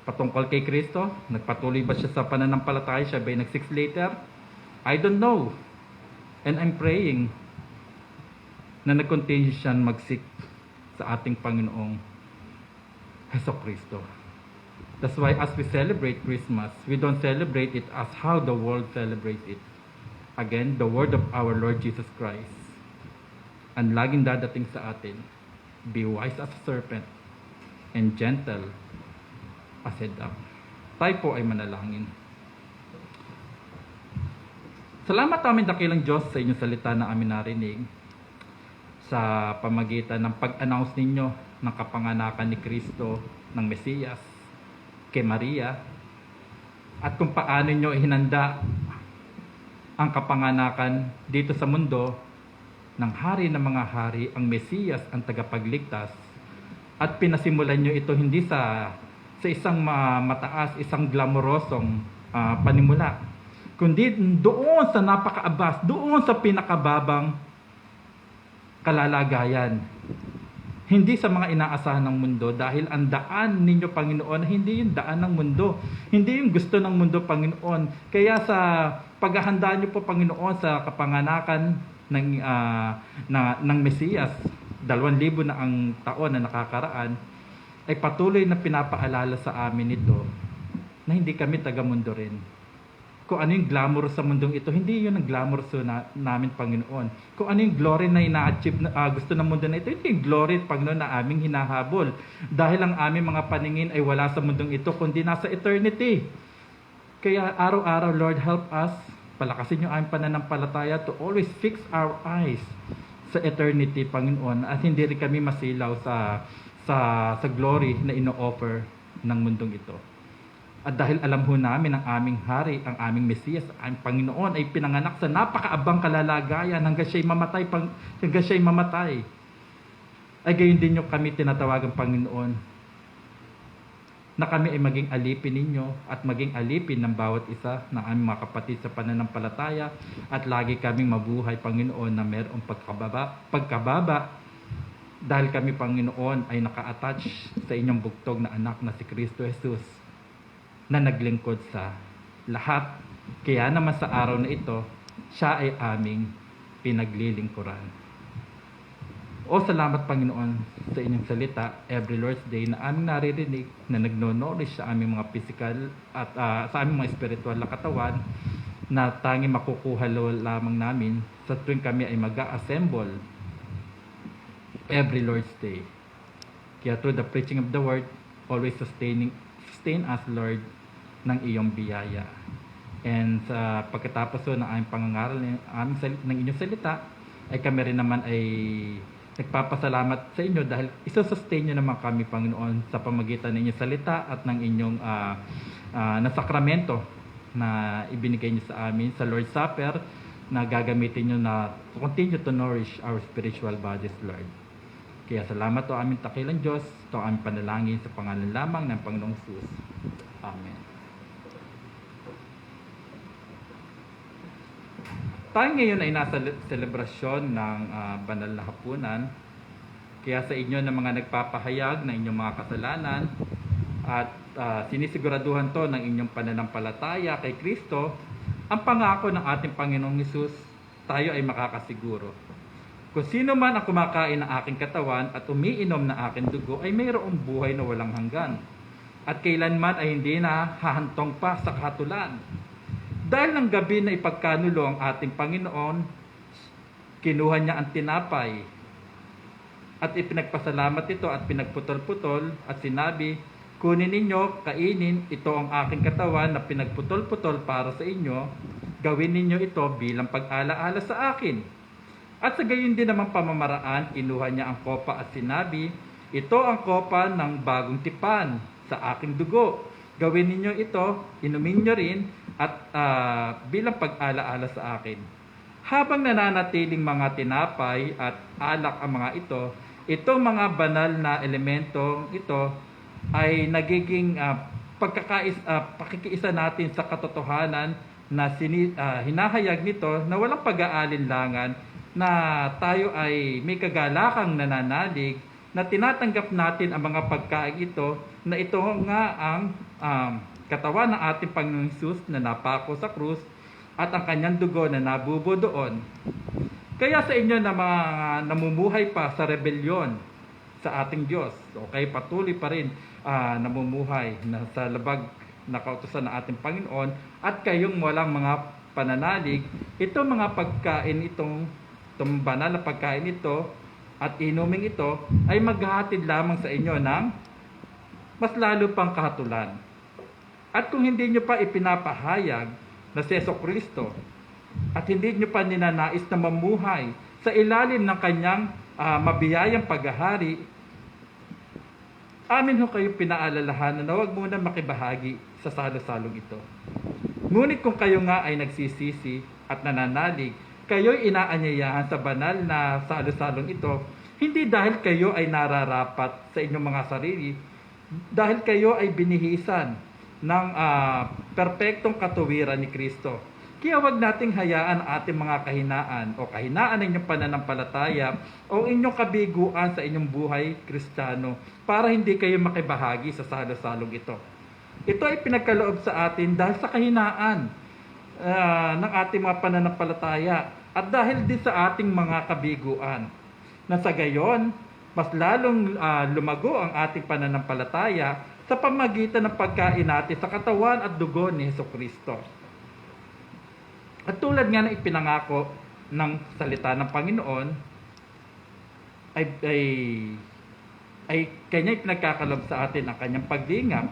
patungkol kay Kristo, nagpatuloy ba siya sa pananampalataya, siya ba'y nag-6 later? I don't know. And I'm praying na nag-continue siya mag-seek sa ating Panginoong Heso Kristo. That's why as we celebrate Christmas, we don't celebrate it as how the world celebrates it. Again, the word of our Lord Jesus Christ. Ang laging dadating sa atin, be wise as a serpent and gentle as a dove. Tayo po ay manalangin. Salamat amin dakilang Diyos sa inyong salita na amin narinig sa pamagitan ng pag-announce ninyo ng kapanganakan ni Kristo ng Mesiyas kay Maria at kung paano nyo ihinanda ang kapanganakan dito sa mundo ng hari ng mga hari, ang Mesiyas, ang tagapagligtas At pinasimulan nyo ito hindi sa isang mataas, isang glamorosong panimula, kundi doon sa napakaabas, doon sa pinakababang kalalagayan. Hindi sa mga inaasahan ng mundo, dahil ang daan ninyo, Panginoon, hindi yung daan ng mundo. Hindi yung gusto ng mundo, Panginoon. Kaya sa paghahanda nyo po, Panginoon, sa kapanganakan ng Mesiyas, 2,000 na ang taon na nakakaraan, ay patuloy na pinapaalala sa amin ito na hindi kami taga-mundo rin. Kung ano yung glamorous sa mundong ito, hindi yun ang glamorous namin, Panginoon. Kung ano yung glory na ina-achieve, gusto ng mundo na ito, hindi yung glory, Panginoon, na aming hinahabol. Dahil ang aming mga paningin ay wala sa mundong ito, kundi nasa eternity. Kaya araw-araw, Lord, help us, palakasin yung aming pananampalataya to always fix our eyes sa eternity, Panginoon, at hindi rin kami masilaw sa glory na ino-offer ng mundong ito. At dahil alam ho namin ang aming hari, ang aming Mesiyas, ang Panginoon ay pinanganak sa napakaabang kalalagayan hanggang siya'y mamatay. Ay gayon din nyo kami tinatawagan, Panginoon, na kami ay maging alipin ninyo at maging alipin ng bawat isa ng aming mga kapatid sa pananampalataya, at lagi kaming mabuhay, Panginoon, na mayroong pagkababa dahil kami, Panginoon, ay naka-attach sa inyong bugtog na anak na si Kristo Jesus, na naglingkod sa lahat. Kaya naman sa araw na ito, siya ay aming pinaglilingkuran. O salamat, Panginoon, sa inyong salita every Lord's Day na aming naririnig, na nagno-nourish sa aming mga physical at sa aming mga spiritual na katawan, na tanging makukuha lamang namin sa tuwing kami ay mag-assemble every Lord's Day. Kaya through the preaching of the word, always sustain us, Lord, ng iyong biyaya. And sa pagkatapos ng aming pangangaral ng inyong salita, ay kami rin naman ay nagpapasalamat sa inyo dahil isa-sustain nyo naman kami, Panginoon, sa pamagitan ng inyong salita at ng inyong na sakramento na ibinigay nyo sa amin sa Lord's Supper, na gagamitin nyo na to continue to nourish our spiritual bodies, Lord. Kaya salamat to aming takilang Diyos, to aming panalangin sa pangalan lamang ng Panginoong Jesus. Amen. Tayo ngayon ay nasa selebrasyon ng banal na hapunan. Kaya sa inyo na mga nagpapahayag ng inyong mga kasalanan at sinisiguraduhan to ng inyong pananampalataya kay Kristo, ang pangako ng ating Panginoong Hesus, tayo ay makakasiguro. Kung sino man ang kumakain ng aking katawan at umiinom ng aking dugo ay mayroong buhay na walang hanggan, at kailanman ay hindi na hahantong pa sa kahatulan. Dahil ng gabi na ipagkanulo ang ating Panginoon, kinuha niya ang tinapay at ipinagpasalamat ito at pinagputol-putol at sinabi, kunin ninyo, kainin, ito ang aking katawan na pinagputol-putol para sa inyo, gawin ninyo ito bilang pag-alaala sa akin. At sa gayon din namang pamamaraan, kinuha niya ang kopa at sinabi, ito ang kopa ng bagong tipan sa aking dugo. Gawin ninyo ito, inumin nyo rin, at bilang pag-alaala sa akin. Habang nananatiling mga tinapay at alak ang mga ito, itong mga banal na elementong ito ay nagiging pakikiisa natin sa katotohanan na hinahayag nito na walang pag-aalinlangan, na tayo ay may kagalakang nananalig, na tinatanggap natin ang mga pagkain ito, na ito nga ang katawan ng ating Panginoong Hesus na napako sa krus at ang kanyang dugo na nabubo doon. Kaya sa inyo na mga namumuhay pa sa rebelyon sa ating Diyos, okay, patuloy pa rin namumuhay na sa labag na kautusan ng ating Panginoon, at kayong walang mga pananalig, itong mga pagkain itong banal na pagkain ito at inuming ito ay maghahatid lamang sa inyo ng mas lalo pang kahatulan. At kung hindi nyo pa ipinapahayag na si Jesucristo at hindi nyo pa ninanais na mamuhay sa ilalim ng kanyang mabiyayang paghahari, amin ho kayo pinaalalahanan na huwag muna makibahagi sa salo-salong ito. Ngunit kung kayo nga ay nagsisisi at nananalig, kayo'y inaanyayahan sa banal na salo-salong ito, Hindi dahil kayo ay nararapat sa inyong mga sarili, dahil kayo ay binihisan ng perpektong katuwiran ni Kristo. Kaya wag nating hayaan ang ating mga kahinaan o kahinaan ng inyong pananampalataya o inyong kabiguan sa inyong buhay Kristiyano para hindi kayo makibahagi sa salo-salong ito. Ito ay pinagkaloob sa atin dahil sa kahinaan ng ating mga pananampalataya at dahil din sa ating mga kabiguan. Na sa gayon, mas lalong lumago ang ating pananampalataya sa pamagitan ng pagkain natin sa katawan at dugo ni Hesukristo. At tulad nga na ipinangako ng salita ng Panginoon, ay kanya ipinagkakalob sa atin ang kanyang paglingap.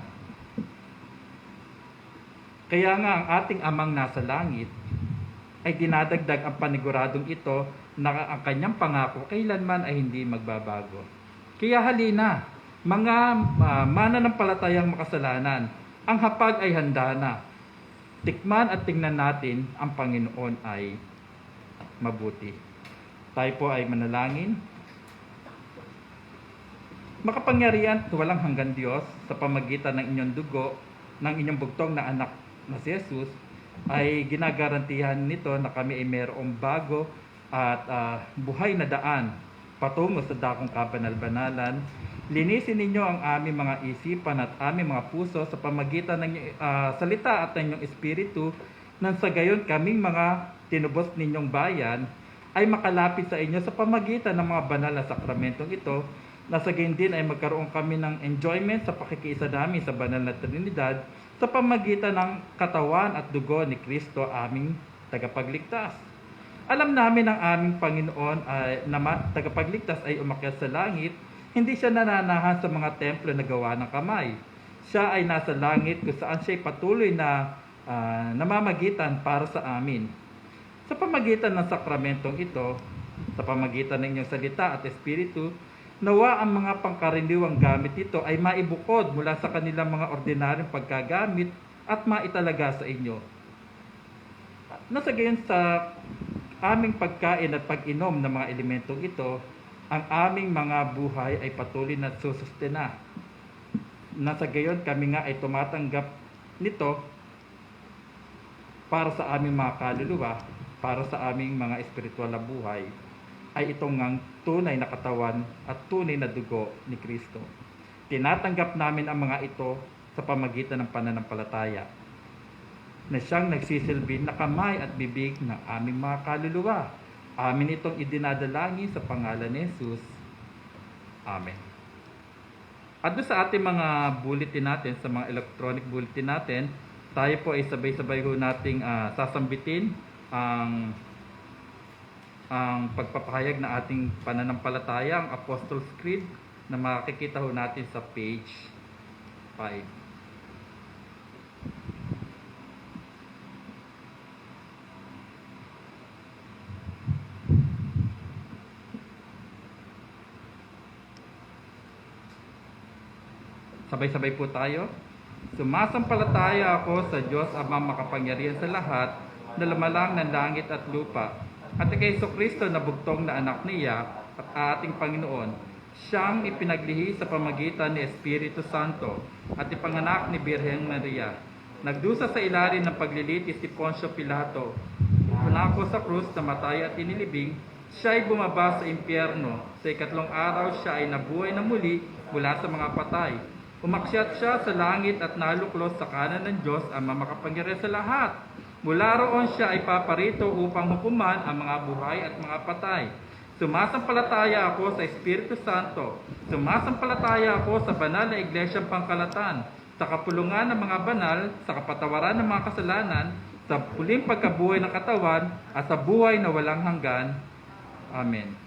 Kaya nga ang ating amang nasa langit ay dinadagdag ang paniguradong ito na ang kanyang pangako kailanman ay hindi magbabago. Kaya halina, mga mananampalatayang makasalanan, ang hapag ay handa na. Tikman at tingnan natin ang Panginoon ay mabuti. Tayo po ay manalangin. Makapangyarihan at walang hanggan Diyos, sa pamagitan ng inyong dugo, ng inyong bugtong na anak na si Jesus, ay ginagarantihan nito na kami ay mayroong bago at buhay na daan patungo sa dakong kabanal-banalan. Linisin ninyo ang aming mga isipan at aming mga puso sa pamagitan ng salita at ng inyong espiritu, nang sa gayon kaming mga tinubos ninyong bayan ay makalapit sa inyo sa pamagitan ng mga banal na sakramentong ito, na sa gayon din ay magkaroon kami ng enjoyment sa pakikiisa namin sa banal na Trinidad sa pamagitan ng katawan at dugo ni Kristo, aming tagapagligtas. Alam namin ang aming Panginoon na tagapagligtas ay umakyat sa langit. Hindi siya nananahan sa mga templo na gawa ng kamay. Siya ay nasa langit kung saan siya ay patuloy na namamagitan para sa amin. Sa pamagitan ng sakramentong ito, sa pamagitan ng inyong salita at espiritu, nawa ang mga pangkaraniwang gamit nito ay maibukod mula sa kanilang mga ordinaryong paggagamit at maitalaga sa inyo. Nasa gayon sa aming pagkain at pag-inom ng mga elementong ito, ang aming mga buhay ay patuloy na susustena. Nasa gayon kami nga ay tumatanggap nito para sa aming mga kaluluwa, para sa aming mga espiritual na buhay, ay itong ngang tunay na katawan at tunay na dugo ni Kristo. Tinatanggap namin ang mga ito sa pamagitan ng pananampalataya, na siyang nagsisilbi na kamay at bibig ng aming mga kaluluwa. Amin itong idinadalangin sa pangalan ni Jesus. Amen. At doon sa ating mga bulletin natin, sa mga electronic bulletin natin, tayo po ay sabay-sabay ho nating sasambitin ang pagpapahayag na ating pananampalataya, ang Apostles' Creed, na makikita ho natin sa page 5. Sabay-sabay po tayo. Sumasampalataya ako sa Diyos Amang makapangyarihan sa lahat, na lumalang ng langit at lupa, at kay Hesukristo na bugtong na anak niya at ating Panginoon. Siyang ipinaglihi sa pamagitan ni Espiritu Santo at ipanganak ni Birheng Maria. Nagdusa sa ilalim ng paglilitis si Poncio Pilato. Pinako sa krus, namatay at inilibing. Siya ay bumaba sa impyerno. Sa ikatlong araw siya ay nabuhay na muli mula sa mga patay. Umakyat siya sa langit at naluklos sa kanan ng Diyos ang makapangyarihan sa lahat. Mula roon siya ay paparito upang hukuman ang mga buhay at mga patay. Sumasampalataya ako sa Espiritu Santo. Sumasampalataya ako sa banal na iglesyang pangkalatan, sa kapulungan ng mga banal, sa kapatawaran ng mga kasalanan, sa huling pagkabuhay ng katawan, at sa buhay na walang hanggan. Amen.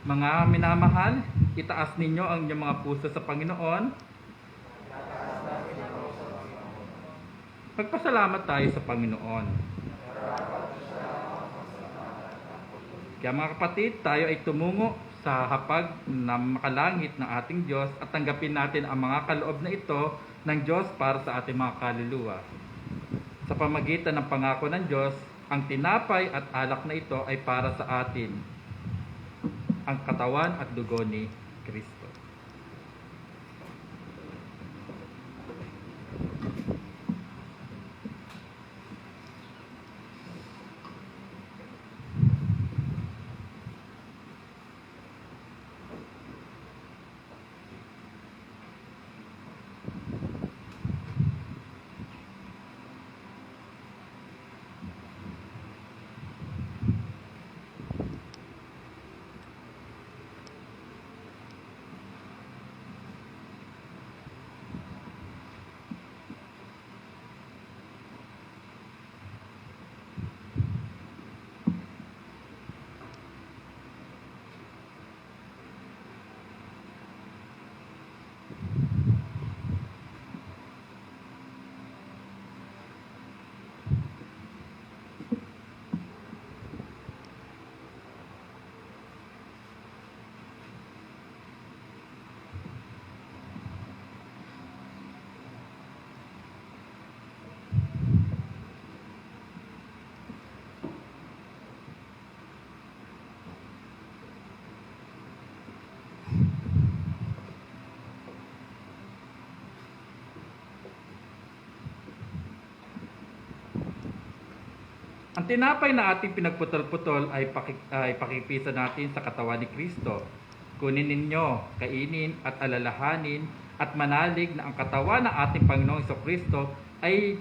Mga minamahal, itaas ninyo ang inyong mga puso sa Panginoon. Magpasalamat tayo sa Panginoon. Kaya mga kapatid, tayo ay tumungo sa hapag na makalangit ng ating Diyos at tanggapin natin ang mga kaloob na ito ng Diyos para sa ating mga kaluluwa. Sa pamagitan ng pangako ng Diyos, ang tinapay at alak na ito ay para sa atin, ang katawan at dugo ni Kristo. Ang tinapay na ating pinagputol-putol ay pakipisa natin sa katawan ni Kristo. Kunin ninyo, kainin at alalahanin at manalig na ang katawan ng ating Panginoong Kristo ay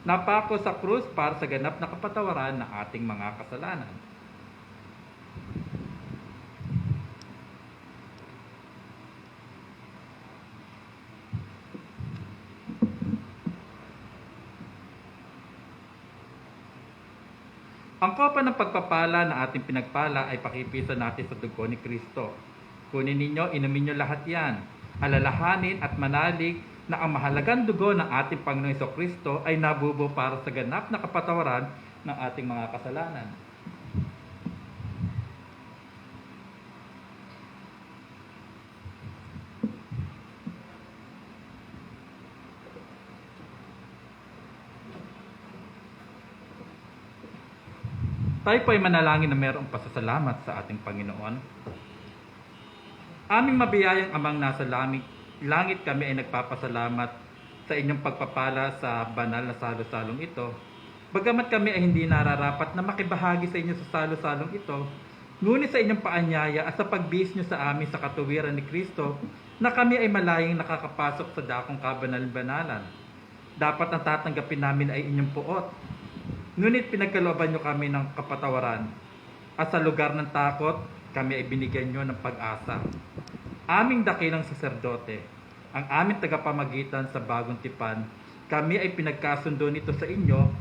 napako sa krus para sa ganap na kapatawaran ng ating mga kasalanan. Ang kopa ng pagpapala na ating pinagpala ay pakipisa natin sa dugo ni Kristo. Kunin ninyo, inumin nyo lahat yan. Alalahanin at manalig na ang mahalagang dugo ng ating Panginoong Kristo ay nabubo para sa ganap na kapatawaran ng ating mga kasalanan. Tayo po ay manalangin na mayroong pasasalamat sa ating Panginoon. Aming mabiyayang Amang nasa langit, kami ay nagpapasalamat sa inyong pagpapala sa banal na salo-salong ito. Bagamat kami ay hindi nararapat na makibahagi sa inyo sa salo-salong ito, ngunit sa inyong paanyaya at sa pagbihis nyo sa amin sa katuwiran ni Kristo, na kami ay malayang nakakapasok sa dakong kabanal-banalan. Dapat ang tatanggapin namin ay inyong puot. Ngunit pinagkalooban nyo kami ng kapatawaran, at sa lugar ng takot, kami ay binigyan nyo ng pag-asa. Aming dakilang saserdote, ang aming tagapamagitan sa bagong tipan, kami ay pinagkasundo nito sa inyo,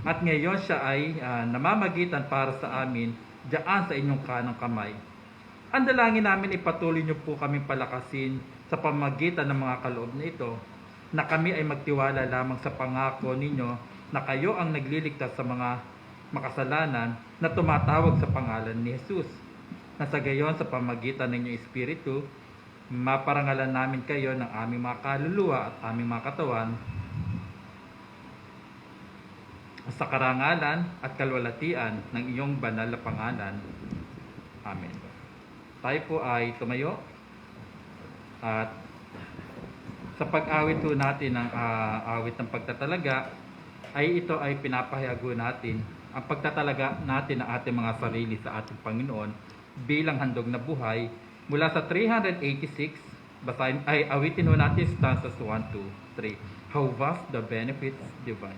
at ngayon siya ay namamagitan para sa amin, diyan sa inyong kanang kamay. Ang dalangin namin ay patuloy nyo po kaming palakasin sa pamagitan ng mga kaloob na ito, na kami ay magtiwala lamang sa pangako ninyo na kayo ang nagliligtas sa mga makasalanan na tumatawag sa pangalan ni Jesus. Na sa gayon sa pamagitan ng inyong Espiritu, maparangalan namin kayo ng aming mga kaluluwa at aming mga katawan sa karangalan at kalwalatian ng iyong banal na pangalan. Amen. Tayo po ay tumayo at sa pag-awit po natin ng awit ng pagtatalaga, ay ito ay pinapahayago natin ang pagtatalaga natin ng ating mga sarili sa ating Panginoon bilang handog na buhay mula sa 386. Basahin ay awitin ho natin stanzas 1, 2, 3. How vast the benefits divine.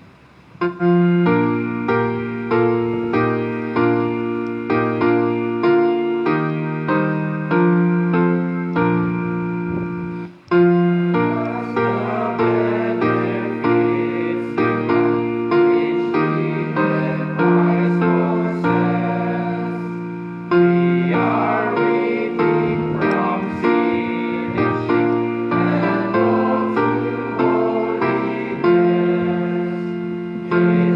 His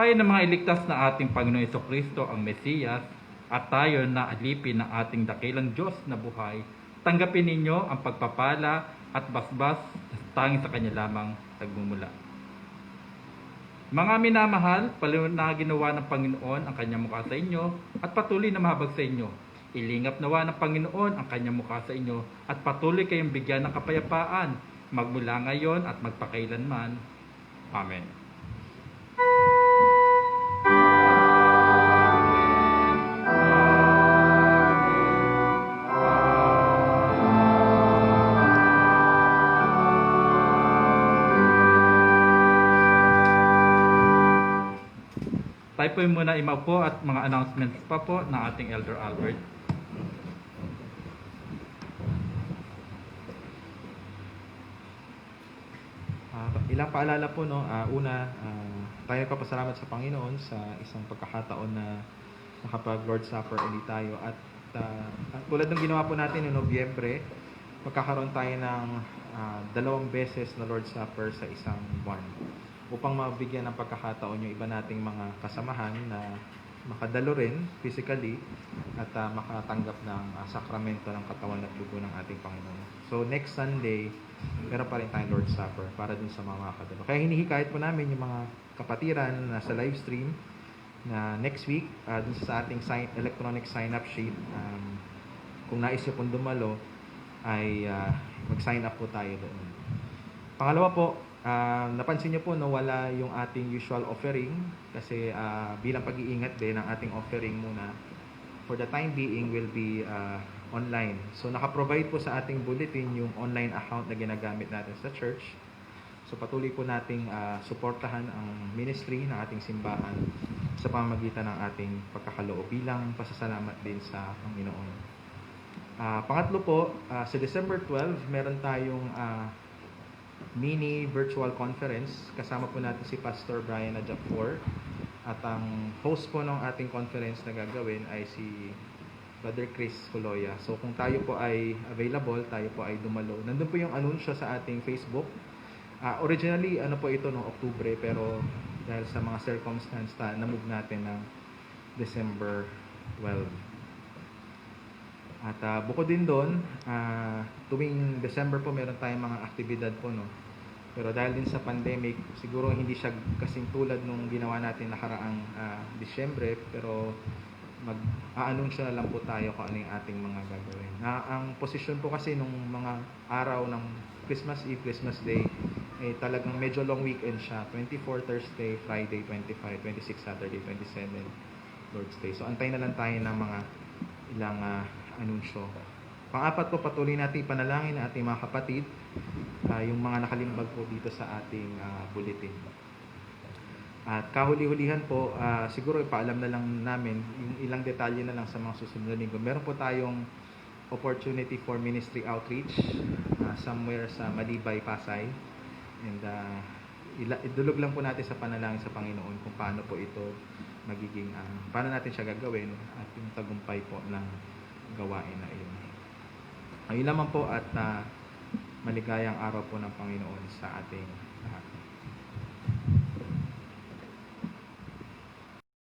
buhay ng mga iligtas na ating Panginoon Jesucristo ang Mesiyas at tayo na alipin ng ating dakilang Diyos na buhay, tanggapin ninyo ang pagpapala at basbas na tanging sa Kanya lamang nagmumula. Mga minamahal, paliwanagin nawa ng Panginoon ang Kanyang mukha sa inyo at patuloy na mahabag sa inyo. Ilingap nawa ng Panginoon ang Kanyang mukha sa inyo at patuloy kayong bigyan ng kapayapaan magmula ngayon at magpakailanman. Amen. Tayo po muna imapo at mga announcements pa po ng ating Elder Albert. Ilang paalala po, no? Una, tayo nagpapasalamat sa Panginoon sa isang pagkakataon na nakapag Lord Supper ulit tayo. At tulad ng ginawa po natin noong Nobyembre, magkakaroon tayo ng 2 beses na Lord Supper sa isang buwan upang mabigyan ng pagkakataon yung iba nating mga kasamahan na makadalo rin physically at makatanggap ng sakramento ng katawan at dugo ng ating Panginoon. So next Sunday, meron pa rin tayong Lord's Supper para dun sa mga makakadalo. Kaya hinihikayat po namin yung mga kapatiran na sa live stream na next week, dun sa ating electronic sign-up sheet, kung nais nyo pong dumalo, ay mag-sign up po tayo doon. Pangalawa po, napansin nyo po no, wala yung ating usual offering kasi bilang pag-iingat din ang ating offering muna for the time being will be online. So naka-provide po sa ating bulletin yung online account na ginagamit natin sa church. So patuloy po nating suportahan ang ministry ng ating simbahan sa pamamagitan ng ating pagkakaloob bilang pasasalamat din sa Panginoon. Pangatlo po, sa December 12, meron tayong mini virtual conference. Kasama po natin si Pastor Brian Adjapfor. At ang host po ng ating conference na gagawin ay si Brother Chris Coloya. So kung tayo po ay available, tayo po ay dumalo. Nandun po yung anunsyo sa ating Facebook. Originally, ano po ito noong Oktubre, pero dahil sa mga circumstance, na-move natin ng December 12. At bukod din doon, tuwing December po meron tayong mga aktibidad po, no? Pero dahil din sa pandemic, siguro hindi siya kasing tulad nung ginawa natin nakaraang Disyembre, pero mag-aanunsyo na lang po tayo kung ano yung ating mga gagawin. Ang posisyon po kasi nung mga araw ng Christmas Eve, Christmas Day, eh talagang medyo long weekend siya. 24 Thursday, Friday 25, 26 Saturday 27 Lord's Day. So antay na lang tayo ng mga ilang anunsyo. Pang-apat po, patuloy natin ipanalangin ang ating mga kapatid, yung mga nakalimbag po dito sa ating bulletin. At kahuli-hulihan po, siguro ipaalam na lang namin yung ilang detalye na lang sa mga susunod na linggo. Meron po tayong opportunity for ministry outreach somewhere sa Malibay, Pasay. And idulog lang po natin sa panalangin sa Panginoon kung paano po ito magiging, paano natin siya gagawin at yung tagumpay po ng gawain na iyon. Ayun lamang po at maligayang araw po ng Panginoon sa ating lahat.